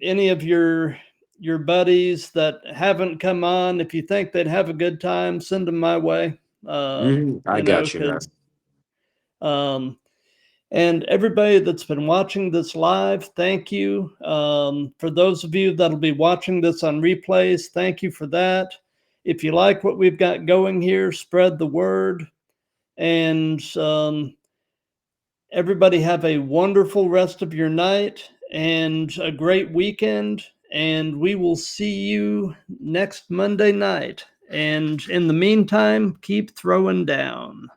any of your buddies that haven't come on, if you think they'd have a good time, send them my way. I got you, man. Because and everybody that's been watching this live, thank you. For those of you that'll be watching this on replays, thank you for that. If you like what we've got going here, spread the word. And everybody have a wonderful rest of your night and a great weekend. And we will see you next Monday night. And in the meantime, keep throwing down.